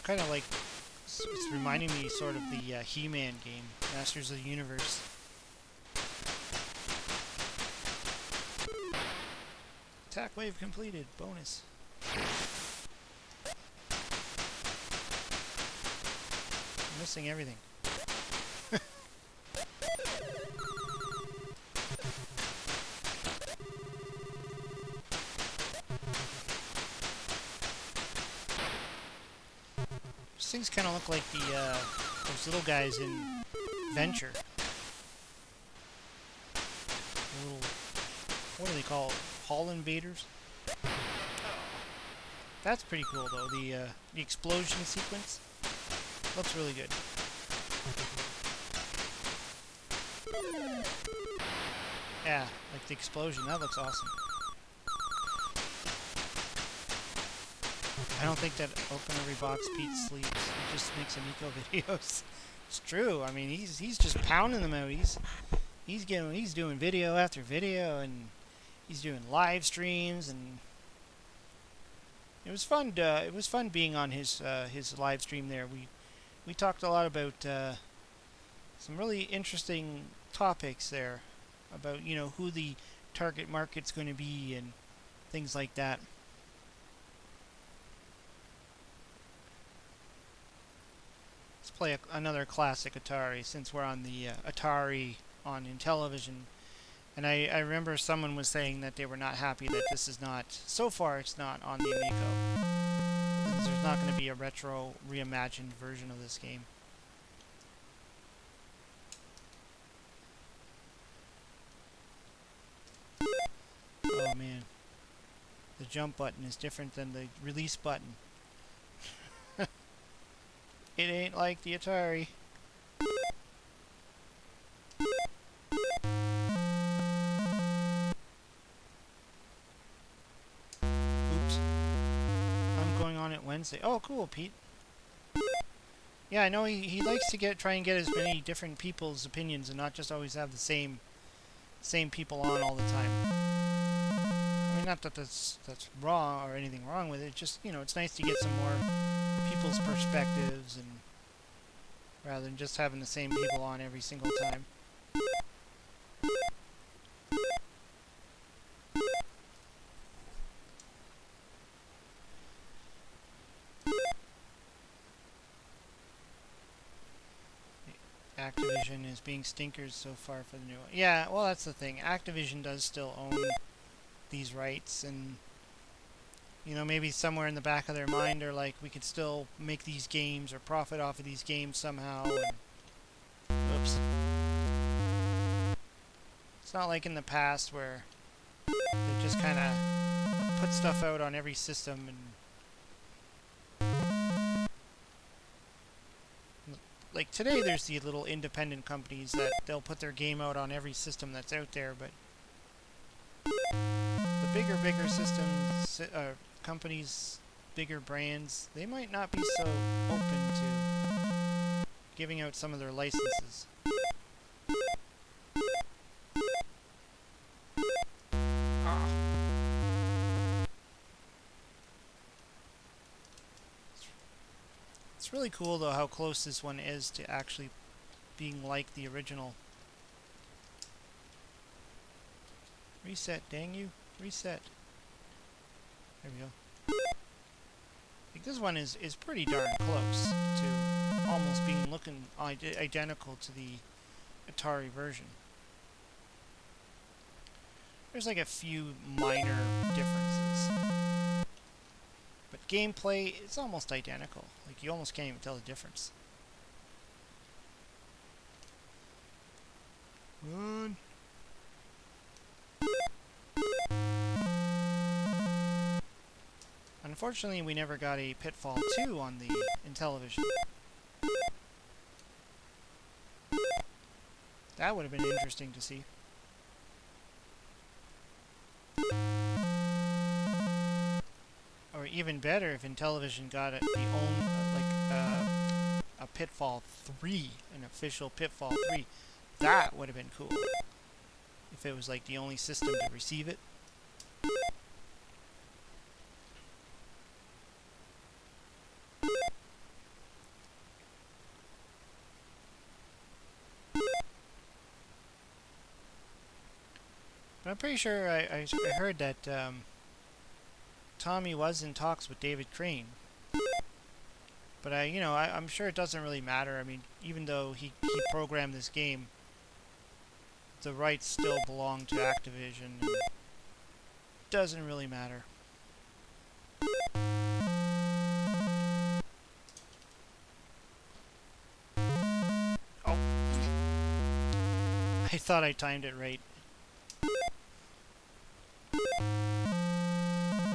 Kind of like, it's reminding me sort of the He-Man game, Masters of the Universe. Attack wave completed. Bonus. I'm missing everything. These things kind of look like those little guys in Venture. Little, what do they call it? Hall invaders? That's pretty cool though, the explosion sequence. Looks really good. Yeah, like the explosion, that looks awesome. I don't think that Open Every Box Pete sleeps. He just makes Amico videos. It's true. I mean, he's just pounding them out. He's doing video after video, and he's doing live streams, and it was fun. It was fun being on his live stream there. We talked a lot about some really interesting topics there about who the target market's going to be and things like that. Let's play another classic Atari since we're on the Atari on Intellivision. And I remember someone was saying that they were not happy that this is not, so far it's not on the Amico. Because there's not going to be a retro reimagined version of this game. Oh man. The jump button is different than the release button. It ain't like the Atari. Oops. I'm going on it Wednesday. Oh, cool, Pete. Yeah, I know he likes to try and get as many different people's opinions and not just always have the same people on all the time. I mean, not that that's wrong or anything wrong with it. Just, it's nice to get some more people's perspectives, and rather than just having the same people on every single time. Activision is being stinkers so far for the new one. Yeah, well, that's the thing. Activision does still own these rights, and you know, maybe somewhere in the back of their mind are like, we could still make these games or profit off of these games somehow. And, oops. It's not like in the past where they just kind of put stuff out on every system and like today there's the little independent companies that they'll put their game out on every system that's out there, but the bigger systems, companies, bigger brands, they might not be so open to giving out some of their licenses. It's really cool though how close this one is to actually being like the original. Reset, dang you. Reset. There we go. I think this one is pretty darn close to almost being looking identical to the Atari version. There's like a few minor differences. But gameplay, it's almost identical. Like, you almost can't even tell the difference. Run. Unfortunately, we never got a Pitfall 2 on the Intellivision. That would have been interesting to see. Or even better if Intellivision got it, a Pitfall 3, an official Pitfall 3. That would have been cool. If it was like the only system to receive it. But I'm pretty sure I heard that Tommy was in talks with David Crane. But I'm sure it doesn't really matter. I mean, even though he programmed this game, the rights still belong to Activision. And it doesn't really matter. Oh. I thought I timed it right.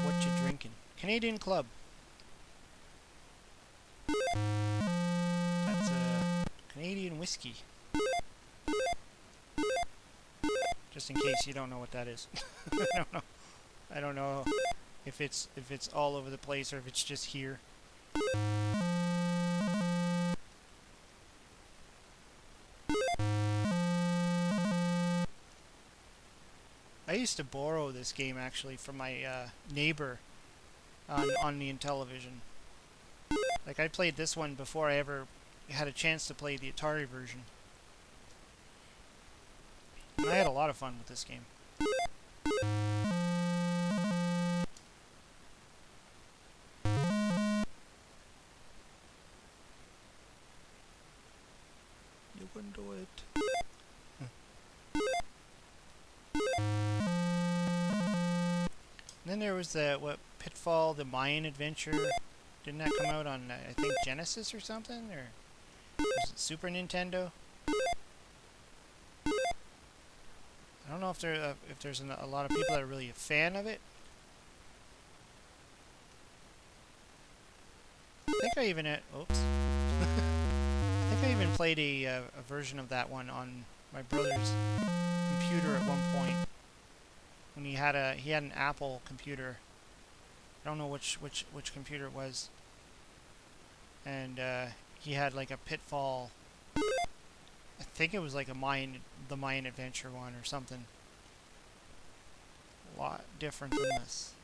What you drinking? Canadian Club. That's Canadian whiskey. Just in case you don't know what that is. I don't know if it's all over the place or if it's just here. I used to borrow this game actually from my neighbor on the Intellivision. Like, I played this one before I ever had a chance to play the Atari version. And I had a lot of fun with this game. You can do it. And then there was the Pitfall, the Mayan Adventure. Didn't that come out on I think Genesis or something, or was it Super Nintendo? I don't know if there's a lot of people that are really a fan of it. I think I even oops. I think I even played a version of that one on my brother's computer at one point. When he had an Apple computer. I don't know which computer it was. And he had like a Pitfall. I think it was like the Mayan Adventure one or something. A lot different than this.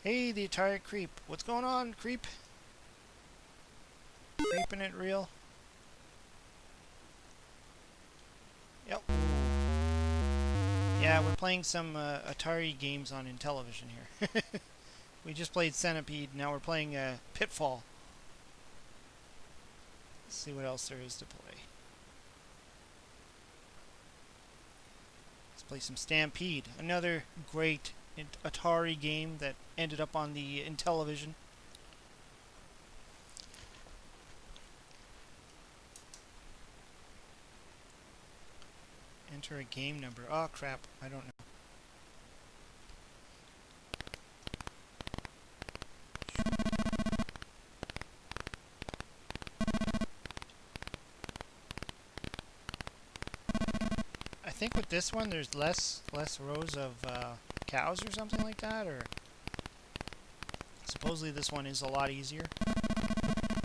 Hey, the Atari Creep. What's going on, Creep? Creeping it real? Yep. Yeah, we're playing some Atari games on Intellivision here. We just played Centipede, now we're playing Pitfall. see what else there is to play. Let's play some Stampede, another great Atari game that ended up on the Intellivision. Enter a game number. Oh crap, I don't know. I think with this one there's less rows of cows or something like that, or supposedly this one is a lot easier.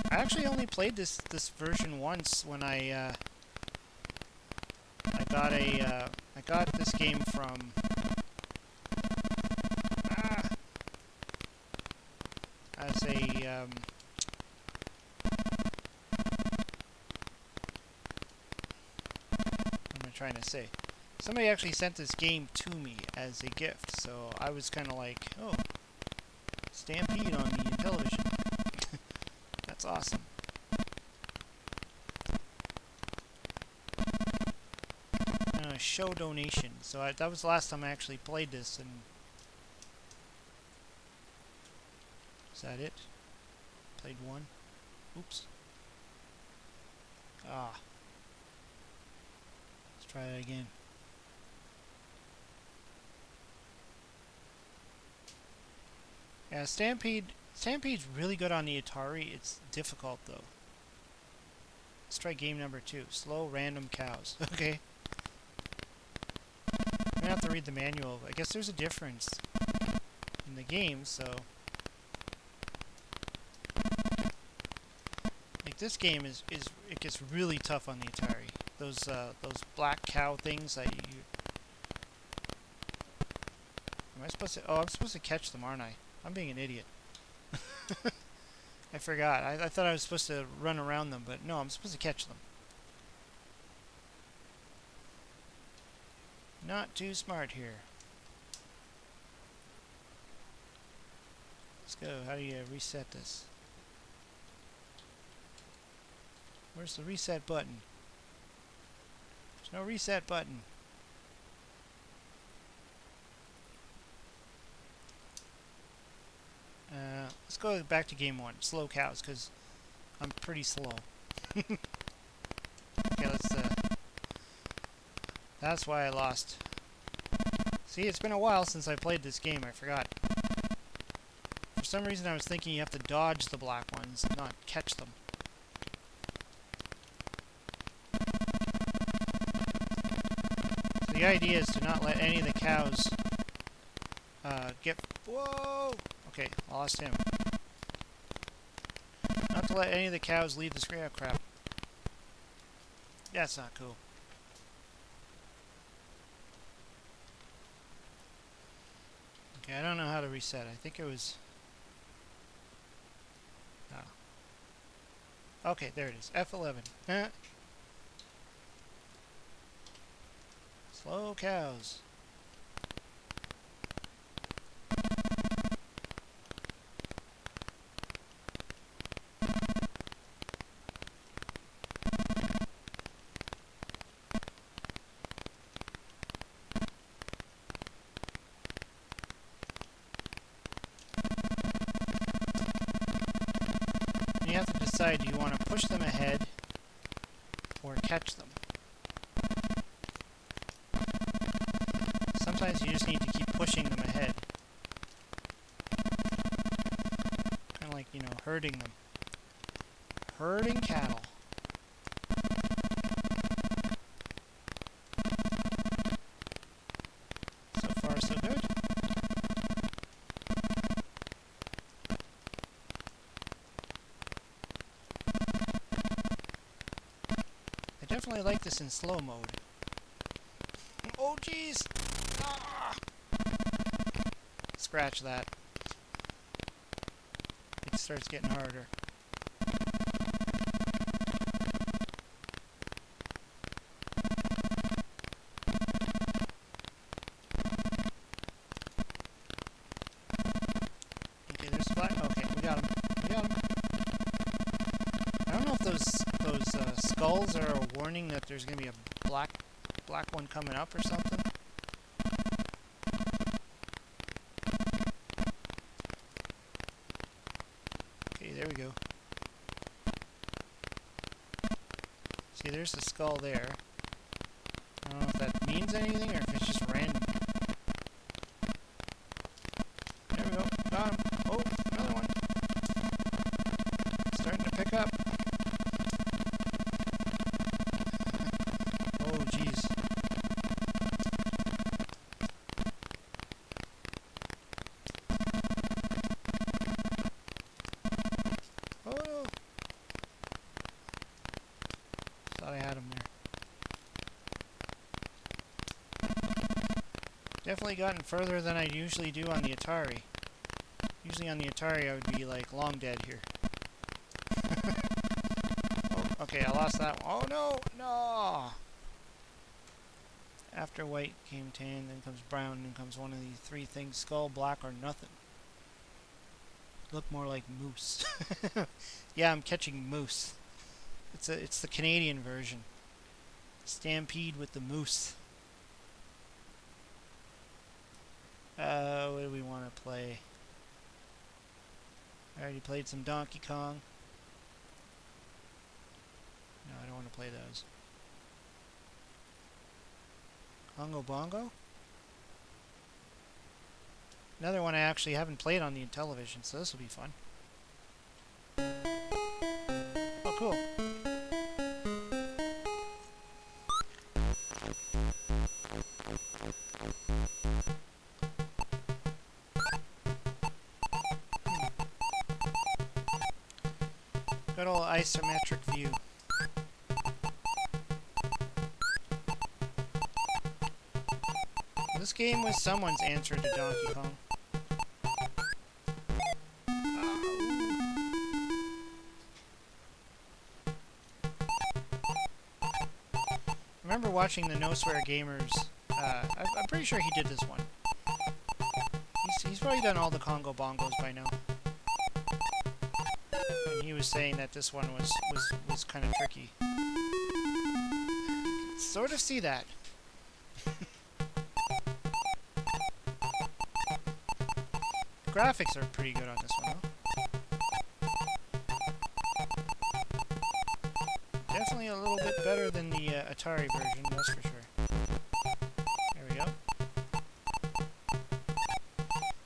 I actually only played this version once when I got this game from as a what am I trying to say? Somebody actually sent this game to me as a gift, so I was kind of like, oh, Stampede on the Intellivision. That's awesome. Show donation. So that was the last time I actually played this, and is that it? Played one. Oops. Ah. Let's try that again. Yeah, Stampede's really good on the Atari. It's difficult though. Let's try game number 2. Slow random cows. Okay. I'm gonna have to read the manual. I guess there's a difference in the game, so like this game is it gets really tough on the Atari. Those black cow things that you am I supposed to? Oh, I'm supposed to catch them, aren't I? I'm being an idiot. I forgot. I thought I was supposed to run around them, but no, I'm supposed to catch them. Not too smart here. Let's go. How do you reset this? Where's the reset button? There's no reset button. Let's go back to game 1. Slow cows, because I'm pretty slow. Okay, let's that's why I lost. See, it's been a while since I played this game. I forgot. For some reason I was thinking you have to dodge the black ones, not catch them. So the idea is to not let any of the cows get... Whoa! Okay, I lost him. Not to let any of the cows leave the screen. Oh, crap. That's not cool. Okay, I don't know how to reset. I think it was... Oh. Okay, there it is. F11. Slow cows. You have to decide, do you want to push them ahead or catch them? Sometimes you just need to keep pushing them ahead. Kind of like, you know, herding them. Herding cattle. So far, so good. I definitely like this in slow mode. Oh, jeez! Ah! Scratch that. It starts getting harder. Okay, there's flat. Okay, we got him. We got him. I don't know if those skulls are a warning that there's gonna be a black one coming up or something? Okay, there we go. See, there's the skull there. I don't know if that means anything or if it's just random. There we go. Got him. Oh, another one. Starting to pick up. Oh, jeez. Oh, no. Thought I had him there. Definitely gotten further than I usually do on the Atari. Usually on the Atari I would be like long dead here. Oh, okay, I lost that one. Oh no! No! After white came tan, then comes brown, then comes one of these three things: skull, black, or nothing. Look more like moose. Yeah, I'm catching moose. It's the Canadian version. Stampede with the moose. What do we want to play? I already played some Donkey Kong. No, I don't want to play those. Congo Bongo? Another one I actually haven't played on the Intellivision, so this will be fun. Oh, cool. Good old isometric view. This game was someone's answer to Donkey Kong. I remember watching the No Swear Gamers. I'm pretty sure he did this one. He's probably done all the Congo Bongos by now. And he was saying that this one was kind of tricky. Sort of see that. Graphics are pretty good on this one, though. Definitely a little bit better than the Atari version, that's for sure. There we go.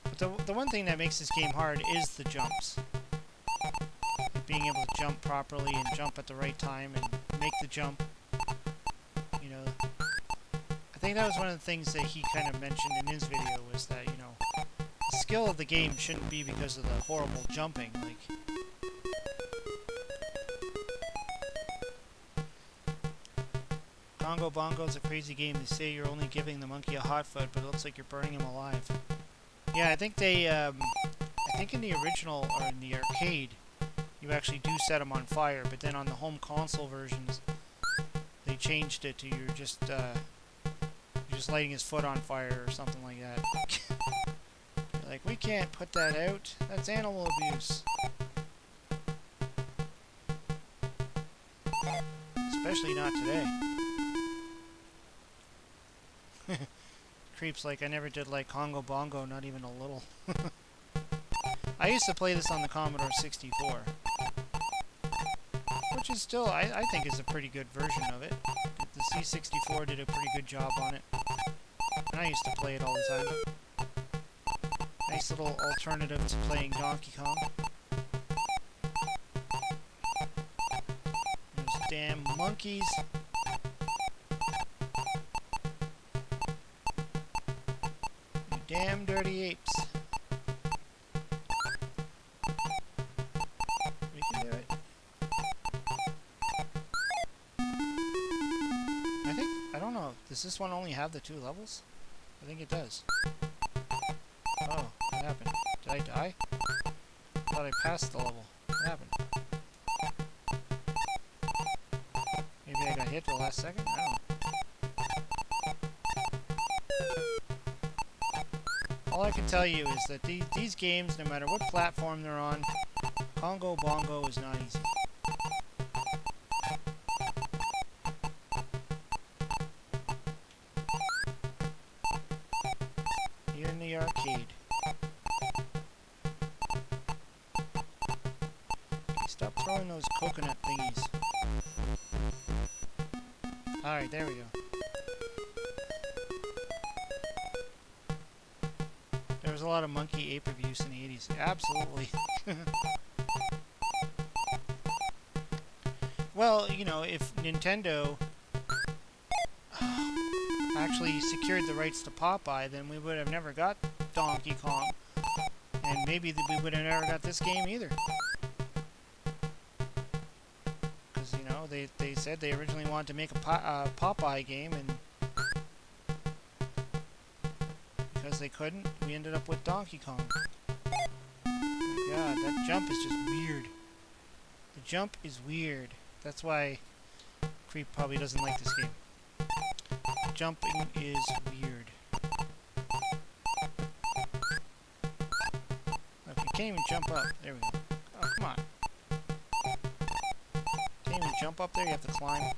But the one thing that makes this game hard is the jumps. Like being able to jump properly and jump at the right time and make the jump. You know, I think that was one of the things that he kind of mentioned in his video was that, you know, the skill of the game shouldn't be because of the horrible jumping. Like, Congo Bongo is a crazy game. They say you're only giving the monkey a hot foot, but it looks like you're burning him alive. Yeah, I think they, I think in the original, or in the arcade, you actually do set him on fire, but then on the home console versions, they changed it to you're just lighting his foot on fire or something like that. You're like, we can't put that out. That's animal abuse. Especially not today. Creeps like I never did like Congo Bongo, not even a little. I used to play this on the Commodore 64. Which is still, I think is a pretty good version of it. The C64 did a pretty good job on it. And I used to play it all the time. Nice little alternative to playing Donkey Kong. Those damn monkeys. You damn dirty apes. We can do it. I don't know, does this one only have the 2 levels? I think it does. Oh, what happened? Did I die? I thought I passed the level. What happened? Maybe I got hit the last second? I don't know. All I can tell you is that these games, no matter what platform they're on, Congo Bongo is not easy. coconut thingies. Alright, there we go. There was a lot of monkey ape abuse in the 80s. Absolutely. Well, you know, if Nintendo actually secured the rights to Popeye, then we would have never got Donkey Kong. And maybe we would have never got this game either. Because, you know, they said they originally wanted to make a Popeye game, and because they couldn't, we ended up with Donkey Kong. Oh my god, that jump is just weird. The jump is weird. That's why Creep probably doesn't like this game. Jumping is weird. Look, you can't even jump up. There we go. Oh, come on. Can't even jump up there, you have to climb.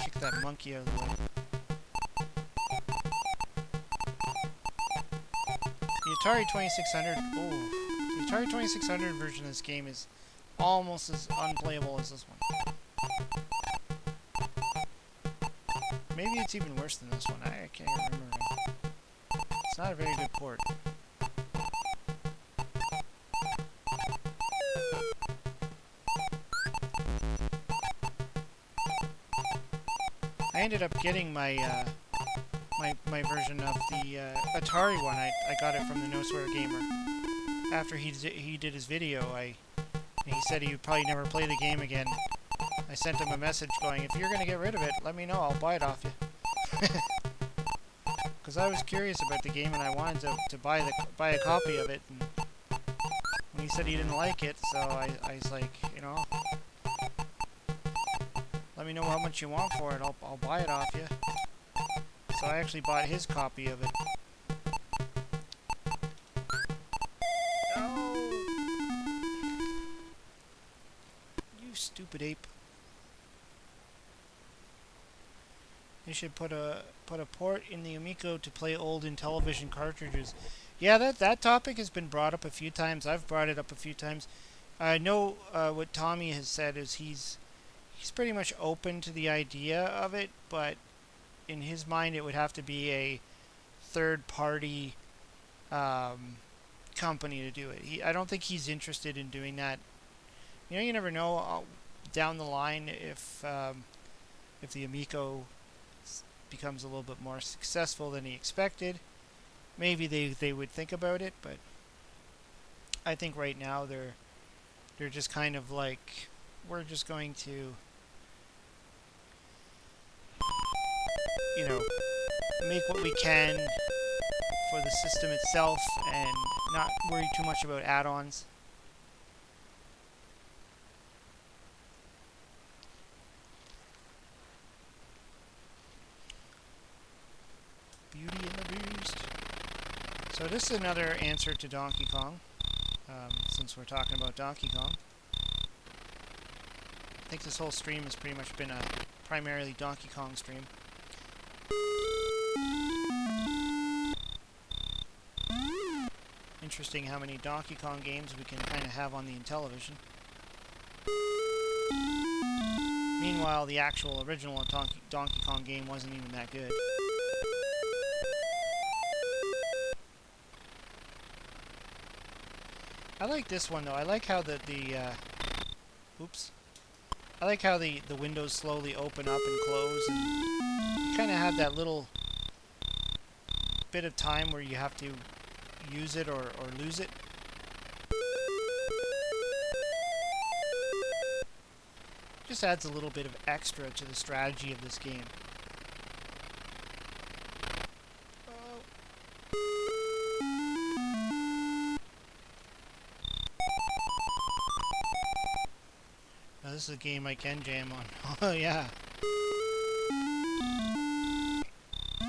Kick that monkey out of the way. The Atari 2600, oh, the Atari 2600 version of this game is almost as unplayable as this one. Maybe it's even worse than this one. I can't remember now. It's not a very good port. I ended up getting my my version of the Atari one. I got it from the No Swear Gamer. After he did his video, he said he would probably never play the game again. I sent him a message going, if you're going to get rid of it, let me know, I'll buy it off you. Because I was curious about the game and I wanted to buy a copy of it. And when he said he didn't like it, so I was like, you know, let me know how much you want for it, I'll buy it off you. So I actually bought his copy of it. Stupid ape. They should put a port in the Amico to play old Intellivision cartridges. Yeah, that topic has been brought up a few times. I've brought it up a few times. I know what Tommy has said is he's pretty much open to the idea of it, but in his mind it would have to be a third-party company to do it. I don't think he's interested in doing that. You know, you never know down the line if the Amico becomes a little bit more successful than he expected. Maybe they would think about it, but I think right now they're just kind of like, we're just going to, you know, make what we can for the system itself and not worry too much about add-ons. Beauty and the Beast. So this is another answer to Donkey Kong, since we're talking about Donkey Kong. I think this whole stream has pretty much been a primarily Donkey Kong stream. Interesting how many Donkey Kong games we can kind of have on the Intellivision. Meanwhile, the actual original Donkey Kong game wasn't even that good. I like this one though. I like how I like how the windows slowly open up and close, and you kind of have that little bit of time where you have to use it or lose it. Just adds a little bit of extra to the strategy of this game. This is a game I can jam on. Oh yeah.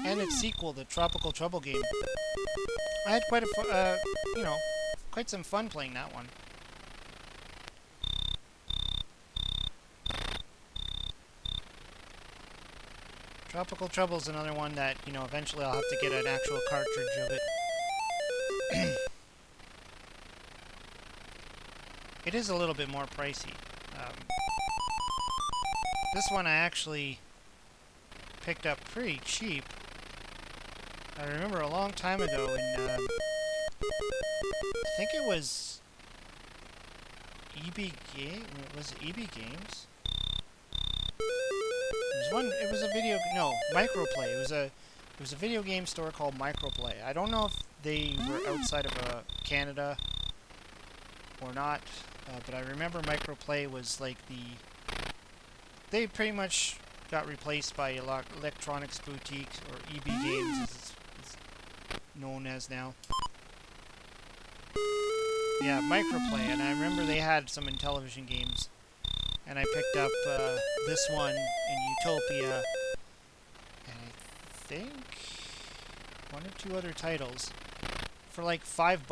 And its sequel, the Tropical Trouble game. I had quite quite some fun playing that one. Tropical Trouble is another one that, you know, eventually I'll have to get an actual cartridge of it. it is a little bit more pricey. This one I actually picked up pretty cheap. I remember a long time ago in, I think it was EB Game. Was it EB Games? It was a video. No, Microplay. It was a video game store called Microplay. I don't know if they were outside of Canada or not, but I remember Microplay was like they pretty much got replaced by Electronics Boutique, or EB Games as it's known as now. Yeah, Microplay, and I remember they had some Intellivision games, and I picked up this one in Utopia, and I think one or two other titles for like $5,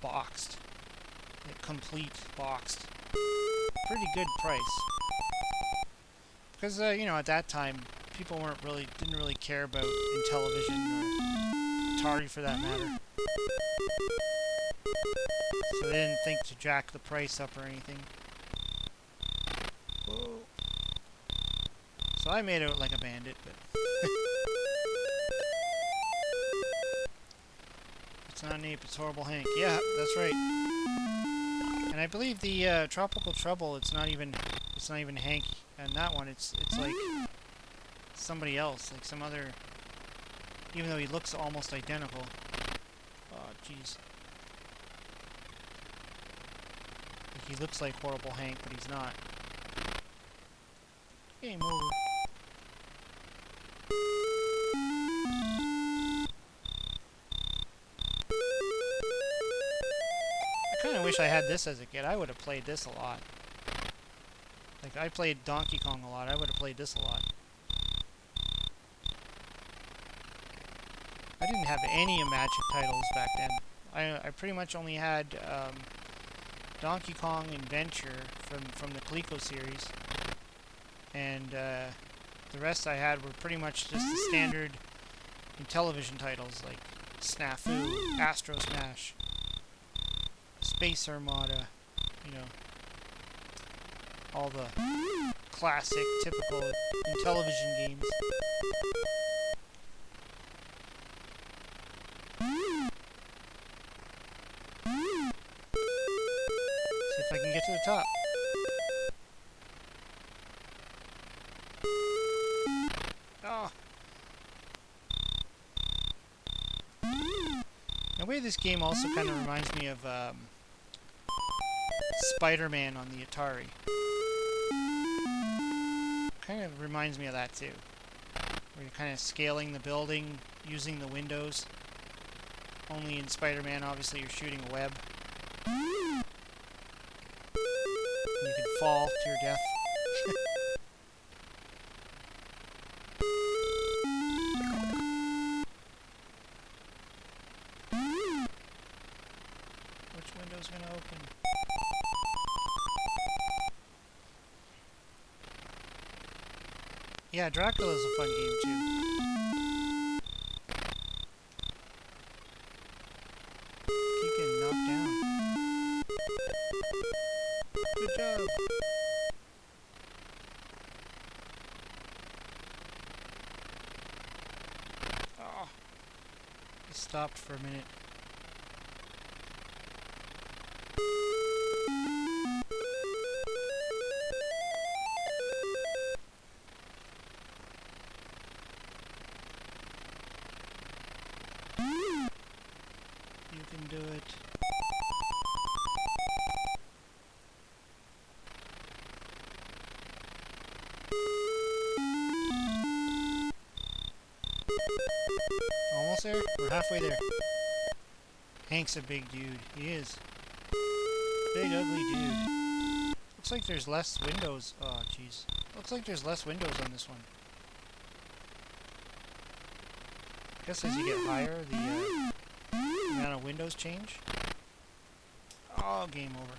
boxed, like complete boxed. Pretty good price, because you know, at that time people didn't really care about Intellivision or Atari for that matter. So they didn't think to jack the price up or anything. Whoa. So I made out like a bandit, but it's not an ape, it's Horrible Hank. Yeah, that's right. And I believe the Tropical Trouble, it's not even Hank, and that one it's like somebody else, like some other, even though he looks almost identical. Oh jeez. He looks like Horrible Hank, but he's not. Game over. I kind of wish I had this as a kid. I would have played this a lot. Like, I played Donkey Kong a lot. I would have played this a lot. I didn't have any Magic titles back then. I pretty much only had Donkey Kong Adventure from the Coleco series, and the rest I had were pretty much just the standard Intellivision titles like Snafu, Astro Smash, Space Armada, you know, all the classic, typical Intellivision games. If I can get to the top. Oh. In a way, this game also kind of reminds me of Spider-Man on the Atari. Kind of reminds me of that too. Where you're kind of scaling the building using the windows. Only in Spider-Man, obviously, you're shooting a web. You can fall to your death. Which window's gonna open? Yeah, Dracula's a fun game too. Keep getting knocked down. Good job. Oh. I stopped for a minute. You can do it. Almost there? We're halfway there. Hank's a big dude. He is. Big ugly dude. Looks like there's less windows. Oh, jeez. Looks like there's less windows on this one. I guess as you get higher, the amount of windows change. Oh, game over.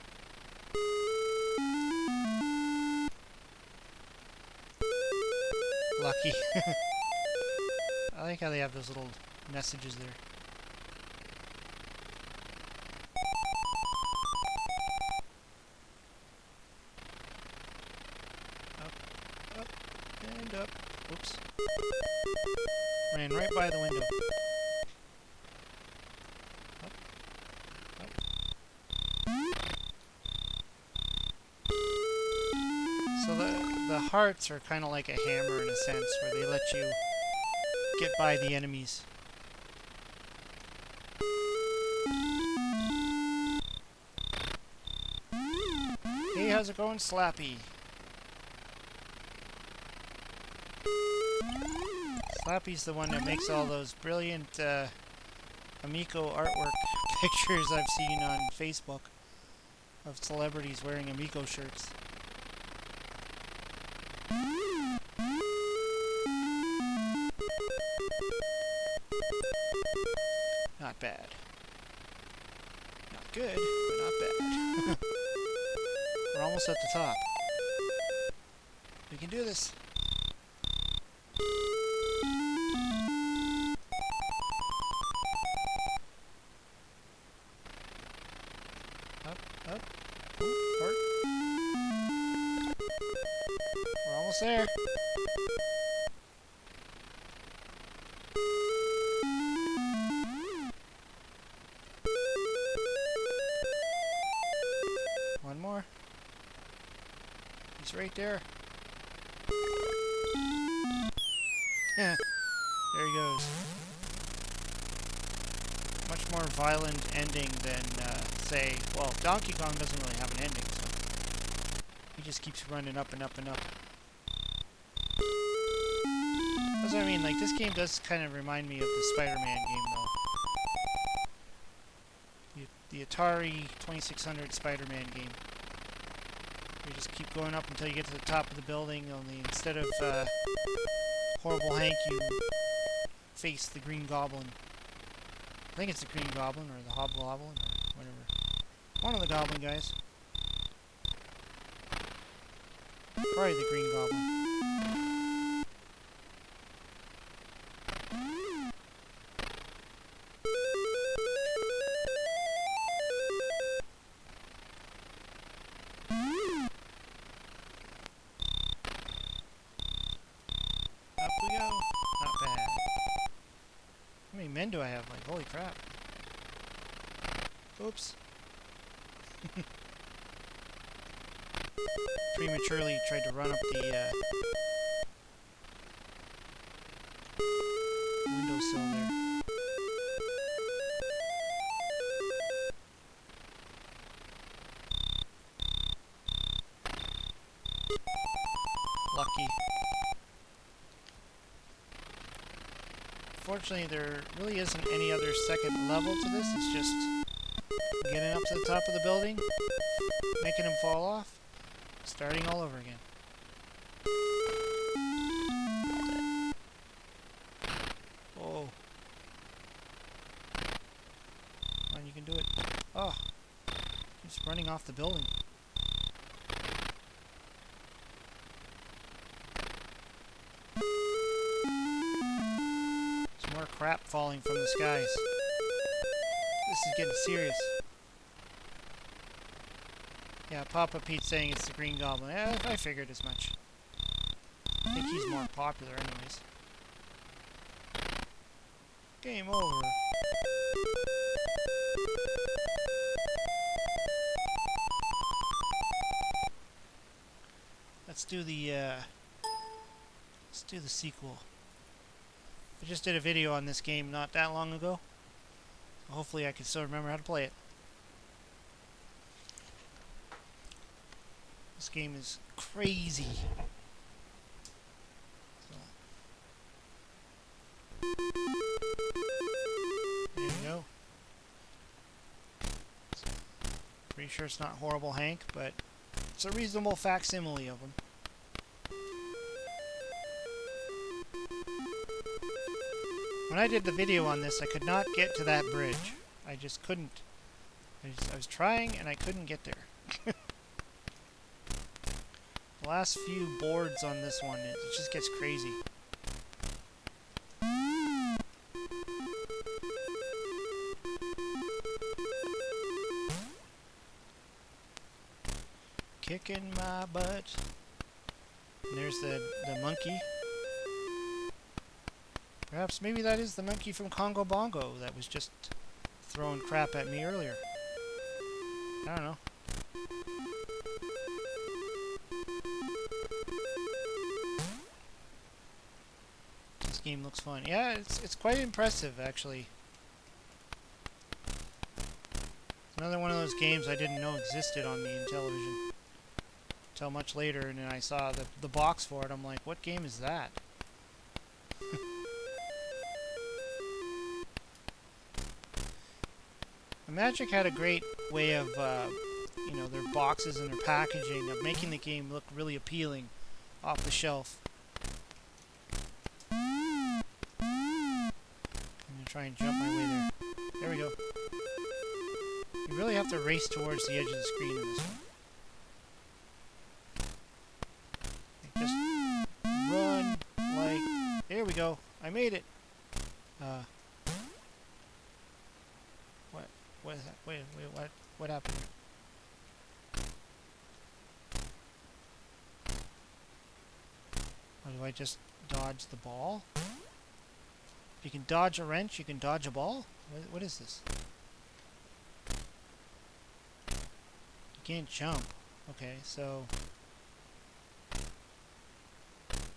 Lucky. I like how they have those little messages there. Stand up. Oops. Ran right by the window. Up. Up. So the hearts are kind of like a hammer in a sense, where they let you get by the enemies. Hey, how's it going, Slappy? Slappy's the one that makes all those brilliant Amico artwork pictures I've seen on Facebook of celebrities wearing Amico shirts. Not bad. Not good, but not bad. We're almost at the top. We can do this. Up, up. Ooh, heart. We're almost there. One more. He's right there. Yeah, there he goes. Much more violent ending than, say, well, Donkey Kong doesn't really have an ending, so he just keeps running up and up and up. That's what I mean, like, this game does kind of remind me of the Spider-Man game, though. The Atari 2600 Spider-Man game. You just keep going up until you get to the top of the building, only instead of Horrible Hank, you face the Green Goblin. I think it's the Green Goblin, or the Hobgoblin, or whatever. One of the Goblin guys. Probably the Green Goblin. Up we go. Not bad. How many men do I have? Like, holy crap. Oops. Prematurely tried to run up the windowsill there. Lucky. Fortunately, there really isn't any other second level to this. It's just getting up to the top of the building, making him fall off, starting all over again. Oh. Come on, you can do it. Oh. Just running off the building. There's more crap falling from the skies. This is getting serious. Yeah, Papa Pete's saying it's the Green Goblin. Yeah, I figured as much. I think he's more popular anyways. Game over. Let's do the sequel. I just did a video on this game not that long ago. Hopefully I can still remember how to play it. This game is crazy. So. There you go. Pretty sure it's not Horrible Hank, but it's a reasonable facsimile of him. When I did the video on this, I could not get to that bridge. I just couldn't. I was trying and I couldn't get there. The last few boards on this one, it just gets crazy. Kicking my butt. And there's the monkey. Perhaps maybe that is the monkey from Congo Bongo that was just throwing crap at me earlier. I don't know. This game looks fun. Yeah, it's quite impressive actually. It's another one of those games I didn't know existed on the Intellivision until much later, and then I saw the box for it. I'm like, what game is that? Magic had a great way of, you know, their boxes and their packaging of making the game look really appealing off the shelf. I'm gonna try and jump my way there. There we go. You really have to race towards the edge of the screen in this one. Just run like... There we go. I made it. What is that? Wait, what happened here? Or do I just dodge the ball? If you can dodge a wrench, you can dodge a ball? What is this? You can't jump. Okay, so...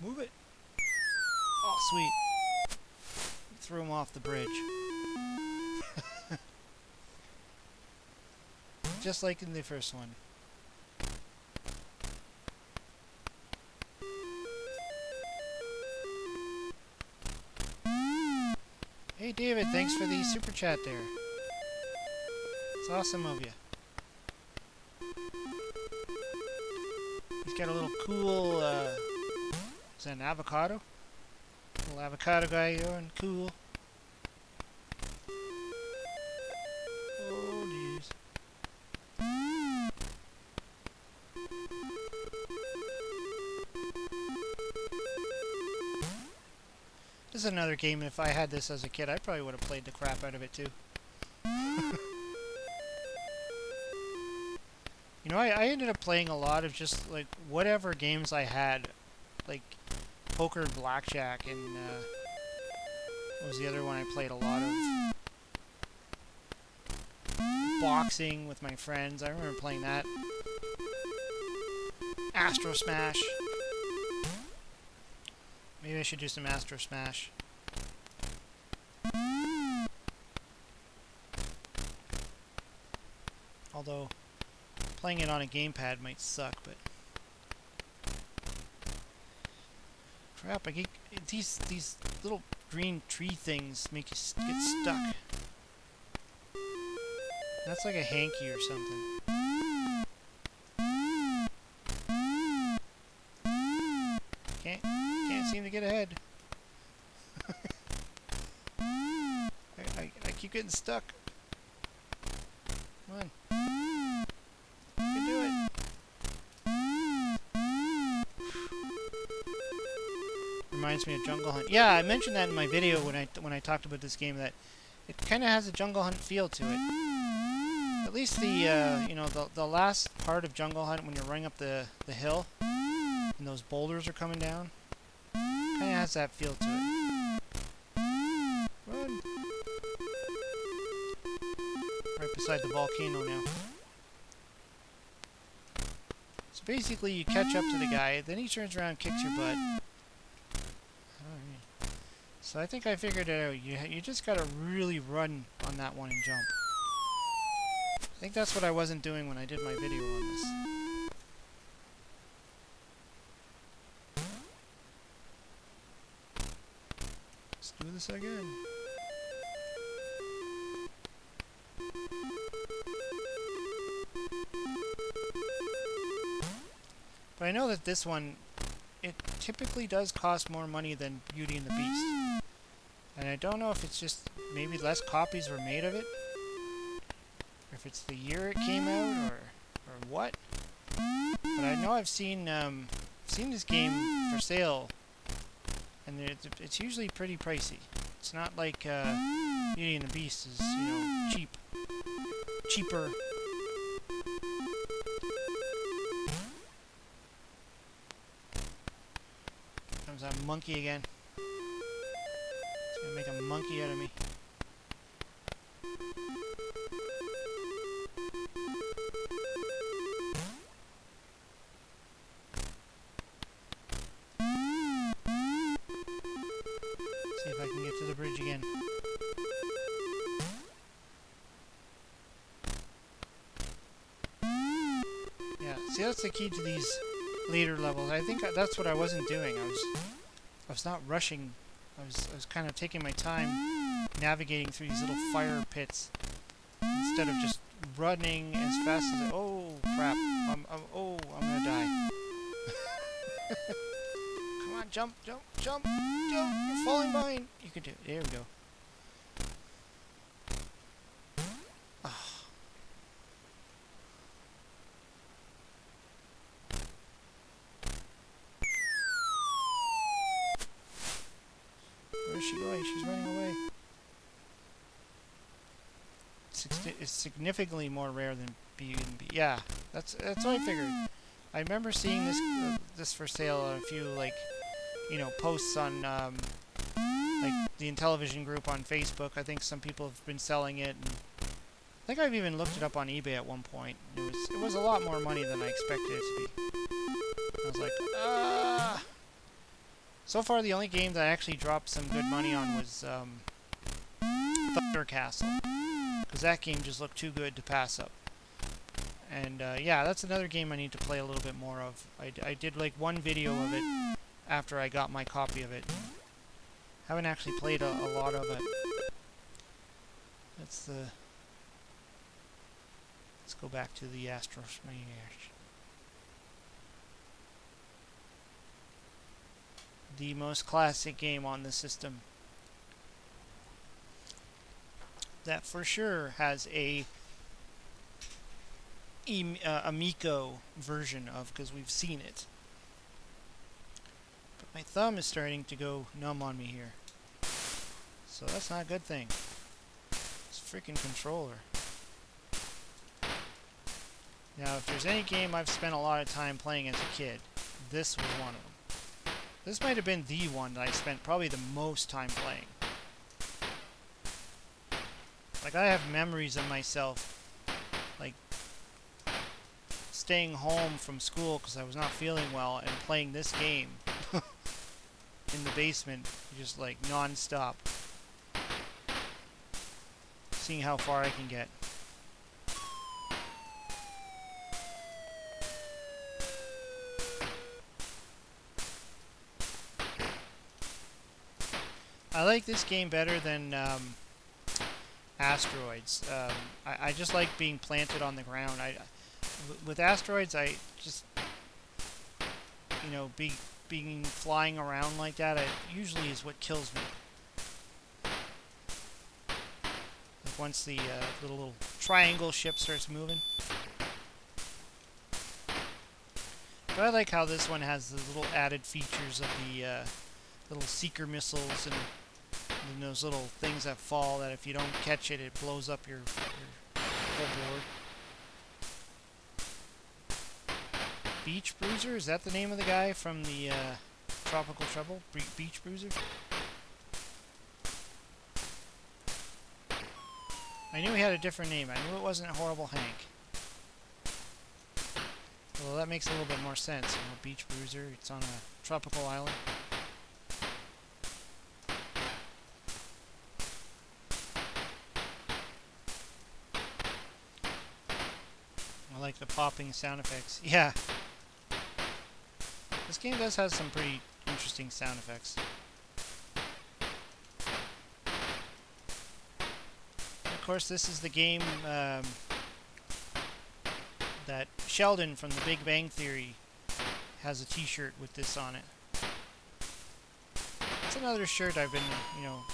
Move it! Oh, sweet. Threw him off the bridge. Just like in the first one. Hey David, thanks for the super chat there. It's awesome of you. He's got a little cool, is that an avocado? Little avocado guy here and cool. Oh jeez. This is another game, and if I had this as a kid, I probably would have played the crap out of it too. You know, I ended up playing a lot of just, like, whatever games I had. Like, poker, blackjack, and, what was the other one I played a lot of? Boxing with my friends. I remember playing that. Astro Smash. Maybe I should do some Astro Smash. Although, playing it on a gamepad might suck, but... Crap, I get... These little green tree things make you get stuck. That's like a hanky or something. Can't seem to get ahead. I keep getting stuck. Come on. You can do it. Reminds me of Jungle Hunt. Yeah, I mentioned that in my video when I talked about this game, that it kind of has a Jungle Hunt feel to it. At least the you know, the last part of Jungle Hunt when you're running up the hill and those boulders are coming down. Kind of has that feel to it. Run! Right beside the volcano now. So basically you catch up to the guy, then he turns around and kicks your butt. Alright. So I think I figured it out. You just gotta really run on that one and jump. I think that's what I wasn't doing when I did my video on this. Let's do this again. But I know that this one, it typically does cost more money than Beauty and the Beast. And I don't know if it's just maybe less copies were made of it, or if it's the year it came out, or what. But I know I've seen this game for sale, and it's usually pretty pricey. It's not like Beauty and the Beast is, you know, cheaper. Comes that monkey again. It's gonna make a monkey out of me. See if I can get to the bridge again. Yeah, see, that's the key to these later levels. I think that's what I wasn't doing. I was not rushing. I was kind of taking my time navigating through these little fire pits instead of just running as fast as oh crap! I'm gonna die. Come on, jump, jump, jump, jump! You're falling behind. You can do it. There we go. Where's she going? She's running away. It's significantly more rare than B and B. Yeah, that's what I figured. I remember seeing this for sale on a few posts on like the Intellivision group on Facebook. I think some people have been selling it. And I think I've even looked it up on eBay at one point. It was a lot more money than I expected it to be. I was like, ah. So far, the only game that I actually dropped some good money on was Thunder Castle, because that game just looked too good to pass up. And yeah, that's another game I need to play a little bit more of. I did like one video of it after I got my copy of it. Haven't actually played a lot of it. Let's go back to the Astros. The most classic game on the system. That for sure has a Amico version of, because we've seen it. But my thumb is starting to go numb on me here. So that's not a good thing. It's a freaking controller. Now, if there's any game I've spent a lot of time playing as a kid, this was one of them. This might have been the one that I spent probably the most time playing. Like, I have memories of myself, like, staying home from school because I was not feeling well and playing this game in the basement, just like non-stop. Seeing how far I can get. I like this game better than Asteroids. I just like being planted on the ground. With Asteroids, I just, being flying around like that, usually is what kills me. Like once the little triangle ship starts moving. But I like how this one has the little added features of the little seeker missiles and those little things that fall that if you don't catch it, it blows up your whole board. Beach Bruiser? Is that the name of the guy from the Tropical Trouble? Beach Bruiser? I knew he had a different name. I knew it wasn't Horrible Hank. Well, that makes a little bit more sense. Beach Bruiser. It's on a tropical island. I like the popping sound effects. Yeah. This game does have some pretty interesting sound effects. Of course, this is the game that Sheldon from The Big Bang Theory has a t-shirt with this on it. It's another shirt I've been,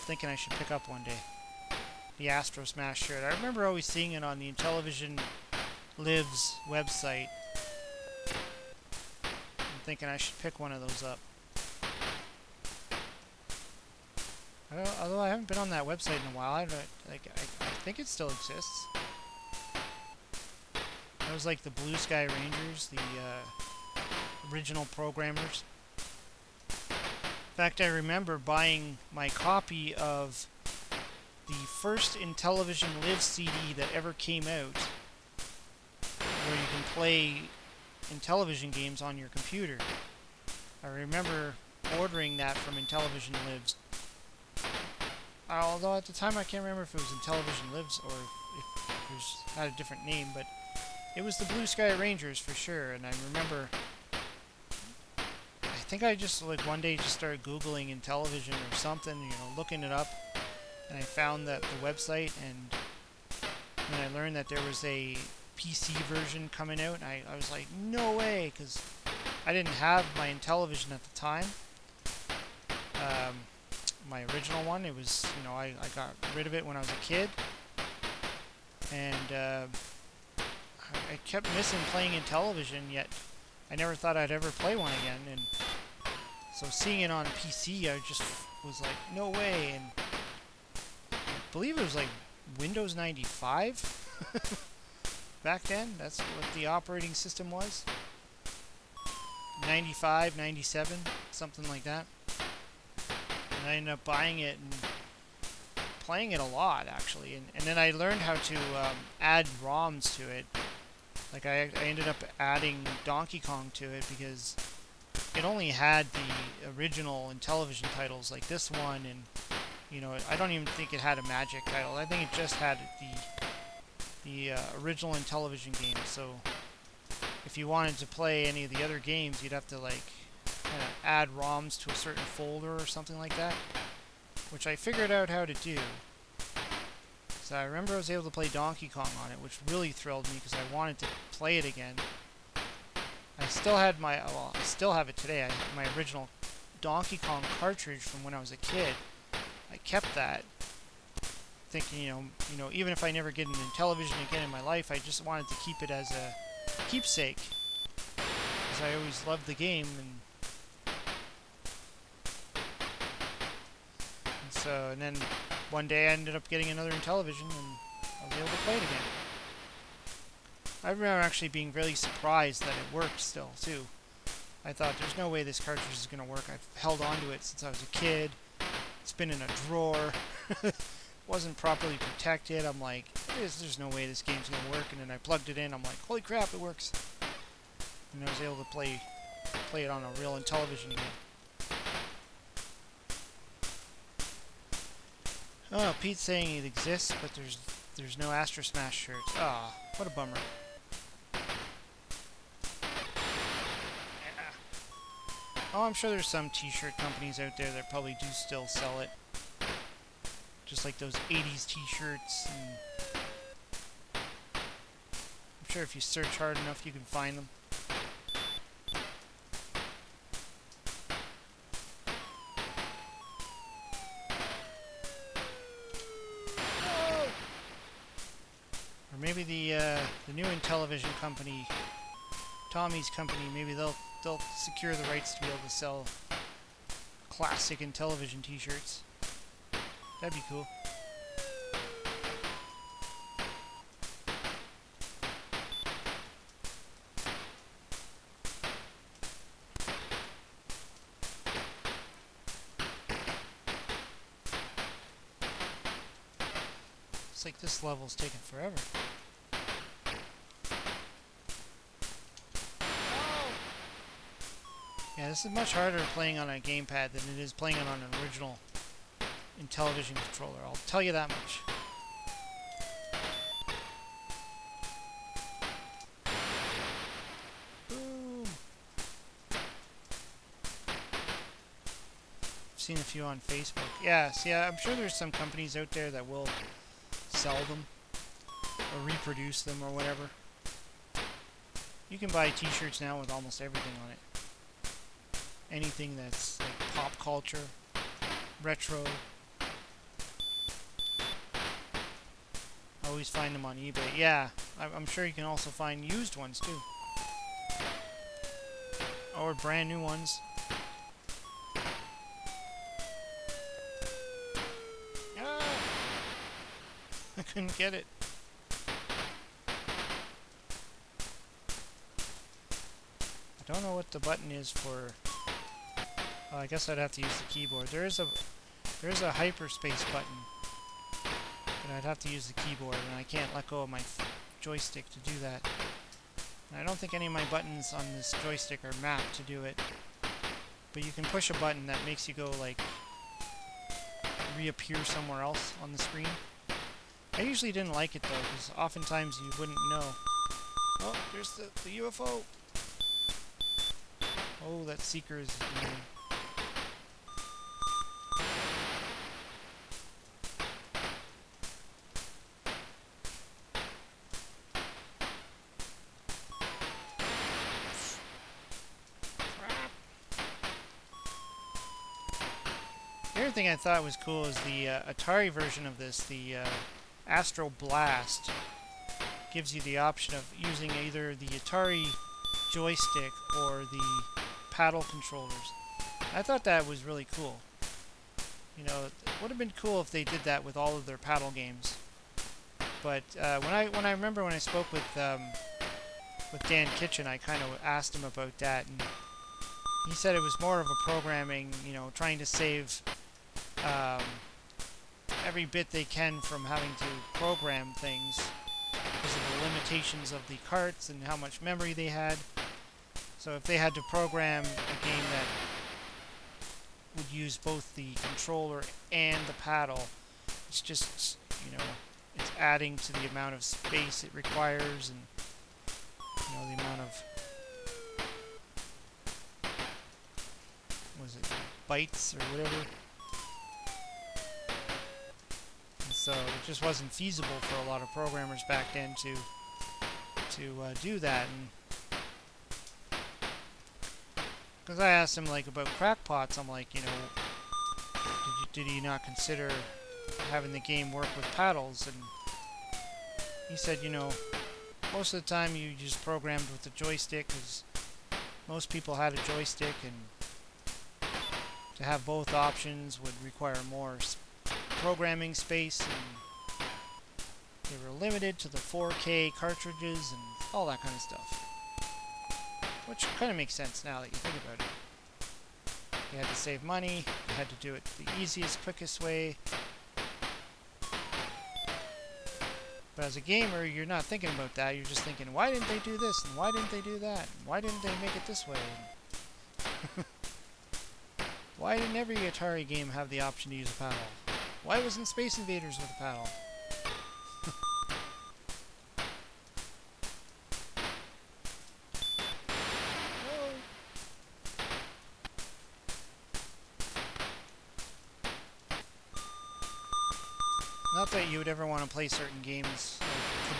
thinking I should pick up one day. The Astro Smash shirt. I remember always seeing it on the Intellivision Lives website. I'm thinking I should pick one of those up. Although I haven't been on that website in a while, I think it still exists. That was like the Blue Sky Rangers, the original programmers. fact, I remember buying my copy of the first Intellivision Live CD that ever came out, where you can play Intellivision games on your computer. I remember ordering that from Intellivision Lives. Although at the time I can't remember if it was Intellivision Lives or if it was, had a different name, but it was the Blue Sky Rangers for sure. And I remember, I think I just like one day just started Googling Intellivision or something, looking it up, and I found that the website, and then I learned that there was a PC version coming out, and I was like, no way, because I didn't have my Intellivision at the time. My original one, it was, I got rid of it when I was a kid, and I kept missing playing Intellivision, yet I never thought I'd ever play one again, and so seeing it on PC, I just was like, no way, and I believe it was like Windows 95 back then. That's what the operating system was. 95, 97, something like that. And I ended up buying it and playing it a lot, actually. And then I learned how to add ROMs to it. Like I ended up adding Donkey Kong to it because it only had the original Intellivision titles like this one, and I don't even think it had a Magic title. I think it just had the original Intellivision games. So if you wanted to play any of the other games, you'd have to like kind of add ROMs to a certain folder or something like that, which I figured out how to do. So I remember I was able to play Donkey Kong on it, which really thrilled me because I wanted to play it again. I still had I still have it today. My original Donkey Kong cartridge from when I was a kid. I kept that, thinking, even if I never get an Intellivision again in my life, I just wanted to keep it as a keepsake, because I always loved the game, and then one day I ended up getting another Intellivision, and I was able to play it again. I remember actually being really surprised that it worked still, too. I thought, there's no way this cartridge is going to work. I've held on to it since I was a kid. It's been in a drawer. Wasn't properly protected. I'm like, there's no way this game's going to work. And then I plugged it in. I'm like, holy crap, it works. And I was able to play it on a real Intellivision again. Oh, Pete's saying it exists, but there's no Astro Smash shirts. Ah, what a bummer. Oh, I'm sure there's some t-shirt companies out there that probably do still sell it. Just like those 80s t-shirts. I'm sure if you search hard enough, you can find them. Or maybe the new Intellivision company, Tommy's company, maybe they'll secure the rights to be able to sell classic Intellivision t-shirts. That'd be cool. It's like this level's taking forever. Yeah, this is much harder playing on a gamepad than it is playing it on an original Intellivision controller. I'll tell you that much. Boom! I've seen a few on Facebook. Yeah, see, I'm sure there's some companies out there that will sell them or reproduce them or whatever. You can buy t-shirts now with almost everything on it. Anything that's like pop culture, retro. I always find them on eBay. Yeah, I'm sure you can also find used ones too. Or brand new ones. Ah! I couldn't get it. I don't know what the button is for... Oh, I guess I'd have to use the keyboard. There's a hyperspace button, but I'd have to use the keyboard, and I can't let go of my joystick to do that. And I don't think any of my buttons on this joystick are mapped to do it. But you can push a button that makes you go like reappear somewhere else on the screen. I usually didn't like it though, because oftentimes you wouldn't know. Oh, there's the UFO. Oh, that seeker is annoying. The other thing I thought was cool is the Atari version of this, the Astro Blast, gives you the option of using either the Atari joystick or the paddle controllers. I thought that was really cool. You know, it would have been cool if they did that with all of their paddle games. But when I remember when I spoke with Dan Kitchen, I kind of asked him about that, and he said it was more of a programming, you know, trying to save every bit they can from having to program things because of the limitations of the carts and how much memory they had. So if they had to program a game that would use both the controller and the paddle, it's just, you know, it's adding to the amount of space it requires, and you know, the amount of, what was it, bytes or whatever. And so it just wasn't feasible for a lot of programmers back then to do that. And because I asked him like about crackpots, I'm like, you know, did he not consider having the game work with paddles? And he said, you know, most of the time you just programmed with the joystick, because most people had a joystick, and to have both options would require more programming space, and they were limited to the 4K cartridges and all that kind of stuff. Which kind of makes sense now that you think about it. You had to save money, you had to do it the easiest, quickest way. But as a gamer, you're not thinking about that. You're just thinking, why didn't they do this? And why didn't they do that? And why didn't they make it this way? Why didn't every Atari game have the option to use a paddle? Why wasn't Space Invaders with a paddle? Not that you would ever want to play certain games like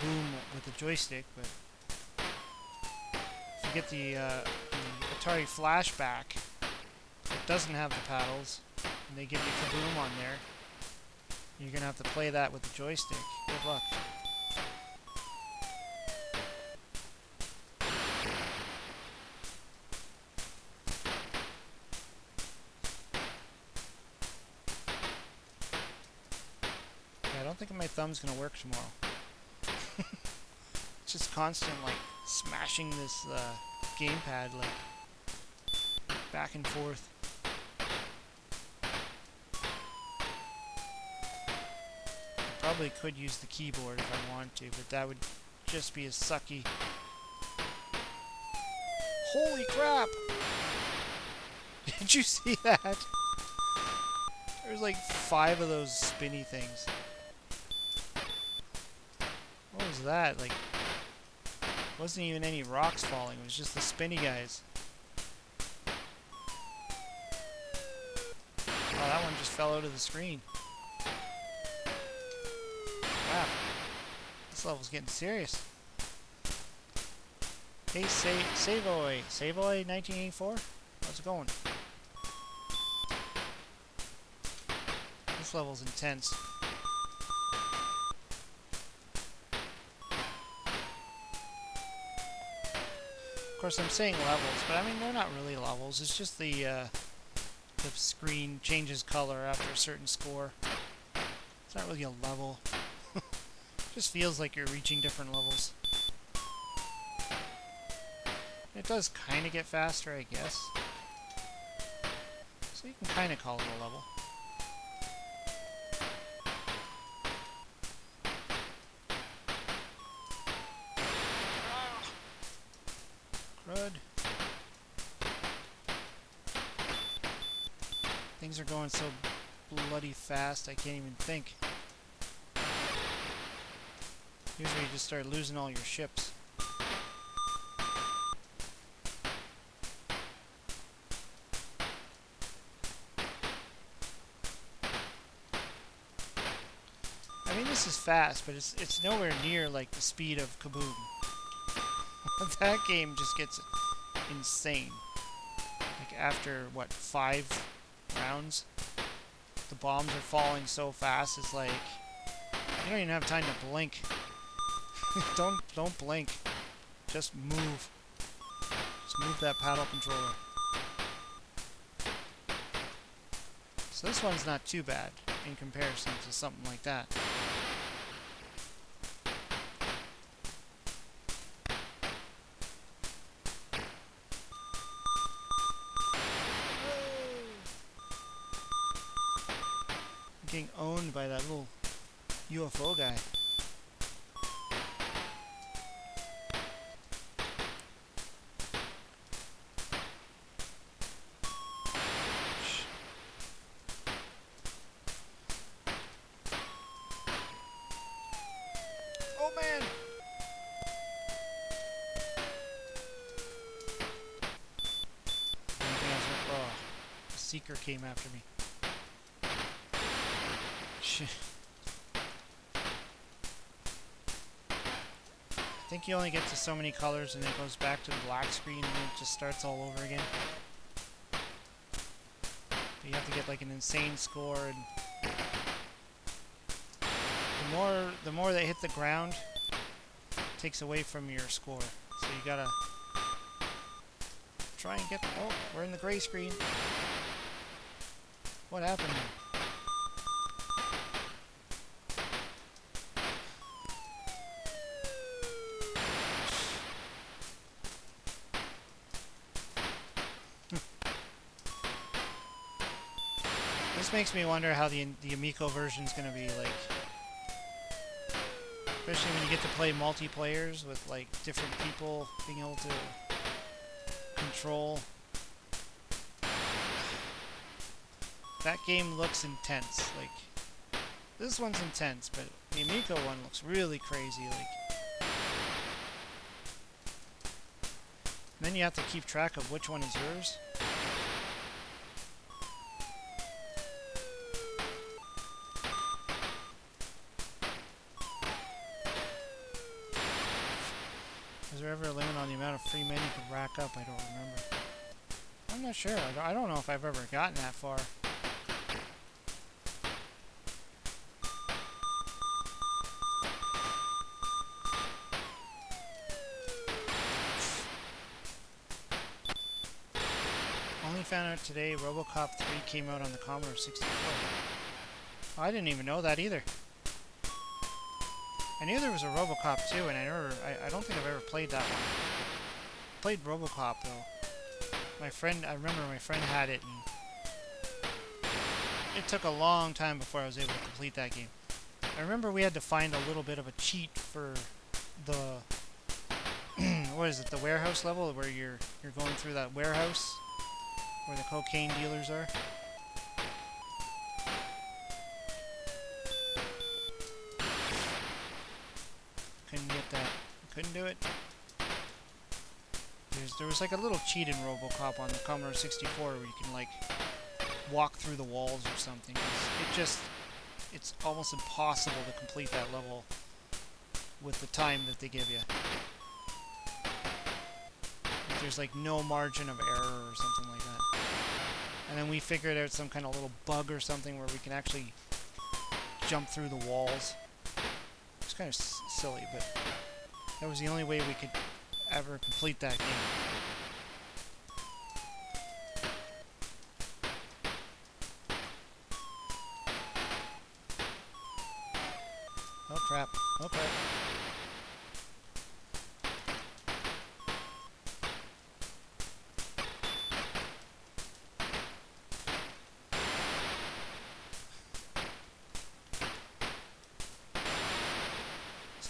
Kaboom with a joystick, but if you get the Atari Flashback, it doesn't have the paddles, and they give you Kaboom on there. You're going to have to play that with the joystick. Good luck. I don't think my thumb's gonna work tomorrow. It's just constant, like, smashing this gamepad, like, back and forth. I probably could use the keyboard if I want to, but that would just be as sucky. Holy crap! Did you see that? There's like 5 of those spinny things. What was that? Like, wasn't even any rocks falling. It was just the spinny guys. Oh, that one just fell out of the screen. Wow. This level's getting serious. Hey, Savoy. Savoy 1984? How's it going? This level's intense. Of course, I'm saying levels, but I mean, they're not really levels. It's just the screen changes color after a certain score. It's not really a level. It just feels like you're reaching different levels. It does kind of get faster, I guess. So you can kind of call it a level. Crud. Things are going so bloody fast I can't even think. Here's where you just start losing all your ships. I mean, this is fast, but it's nowhere near like the speed of Kaboom. That game just gets insane. Like after what, 5 rounds, the bombs are falling so fast. It's like you don't even have time to blink. Don't blink. Just move. Just move that paddle controller. So this one's not too bad in comparison to something like that. I'm getting owned by that little UFO guy. Oh man! Oh, the Seeker came after me. Shit. I think you only get to so many colors and it goes back to the black screen and then it just starts all over again. But you have to get like an insane score, and the more they hit the ground, it takes away from your score. So you gotta try and get... Oh, we're in the gray screen. What happened there? This makes me wonder how the Amico version is going to be like. Especially when you get to play multiplayers with like different people being able to control. That game looks intense. Like, this one's intense, but the Amico one looks really crazy. Like, and then you have to keep track of which one is yours. Is there ever a limit on the amount of free men you can rack up? I don't remember. I'm not sure. I don't know if I've ever gotten that far. Only found out today RoboCop 3 came out on the Commodore 64. Oh, I didn't even know that either. I knew there was a RoboCop 2, and I don't think I've ever played that one. Played RoboCop though. I remember my friend had it, and it took a long time before I was able to complete that game. I remember we had to find a little bit of a cheat for the what is it, the warehouse level where you're going through that warehouse where the cocaine dealers are. Couldn't get that. Couldn't do it. There was like a little cheat in RoboCop on the Commodore 64 where you can like walk through the walls or something. It's almost impossible to complete that level with the time that they give you. There's like no margin of error or something like that. And then we figured out some kind of little bug or something where we can actually jump through the walls. It's kind of silly, but that was the only way we could ever complete that game. Oh crap. Oh crap.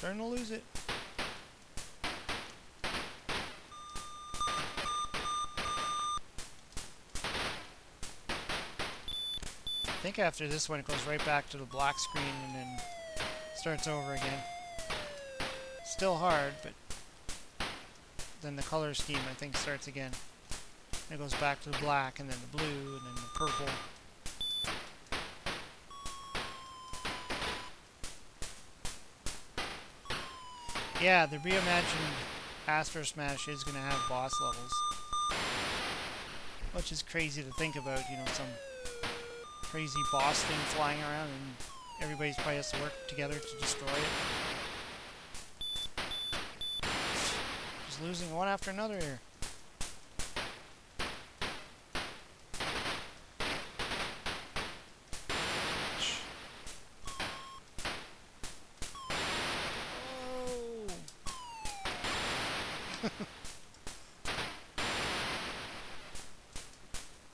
Starting to lose it. I think after this one it goes right back to the black screen and then starts over again. Still hard, but then the color scheme I think starts again. And it goes back to the black and then the blue and then the purple. Yeah, the reimagined Astro Smash is going to have boss levels. Which is crazy to think about, you know, some crazy boss thing flying around and everybody's probably has to work together to destroy it. Just losing one after another here.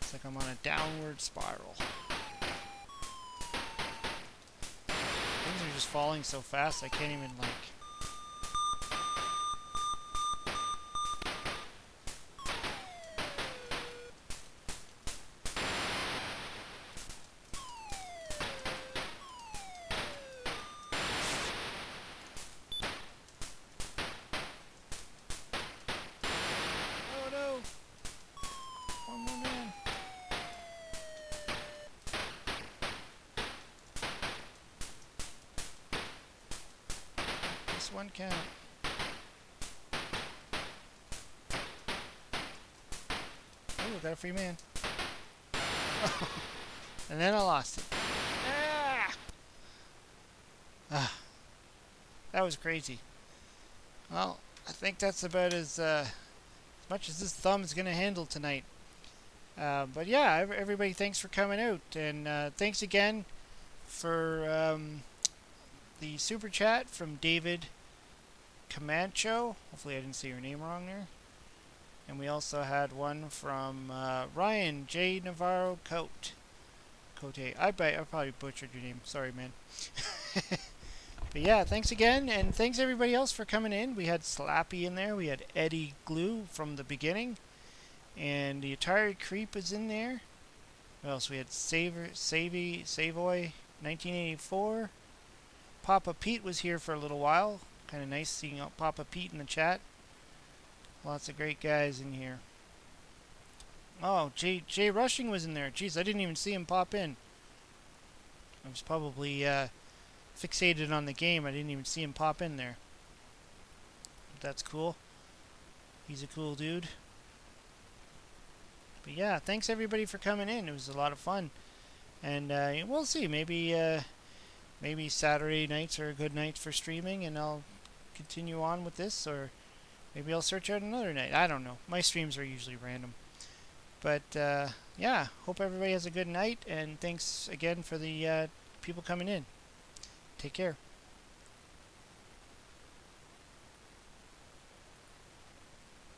It's like I'm on a downward spiral. Things are just falling so fast I can't even like... Oh no! One more man. This one count. Oh, got a free man. And then I lost it. Ah, that was crazy. Well, I think that's about as much as this thumb is going to handle tonight. But yeah, everybody, thanks for coming out. And thanks again for the super chat from David Camacho. Hopefully I didn't say your name wrong there. And we also had one from Ryan J. Navarro Cote. I probably butchered your name. Sorry, man. But yeah, thanks again, and thanks everybody else for coming in. We had Slappy in there. We had Eddie Glue from the beginning. And the Atari Creep is in there. What else? We had Savoy 1984. Papa Pete was here for a little while. Kind of nice seeing Papa Pete in the chat. Lots of great guys in here. Oh, Jay Rushing was in there. Jeez, I didn't even see him pop in. I was probably fixated on the game. I didn't even see him pop in there. But that's cool. He's a cool dude. But yeah, thanks everybody for coming in. It was a lot of fun. And we'll see. Maybe Saturday nights are good nights for streaming, and I'll continue on with this, or maybe I'll search out another night. I don't know. My streams are usually random. But yeah, hope everybody has a good night, and thanks again for the people coming in. Take care.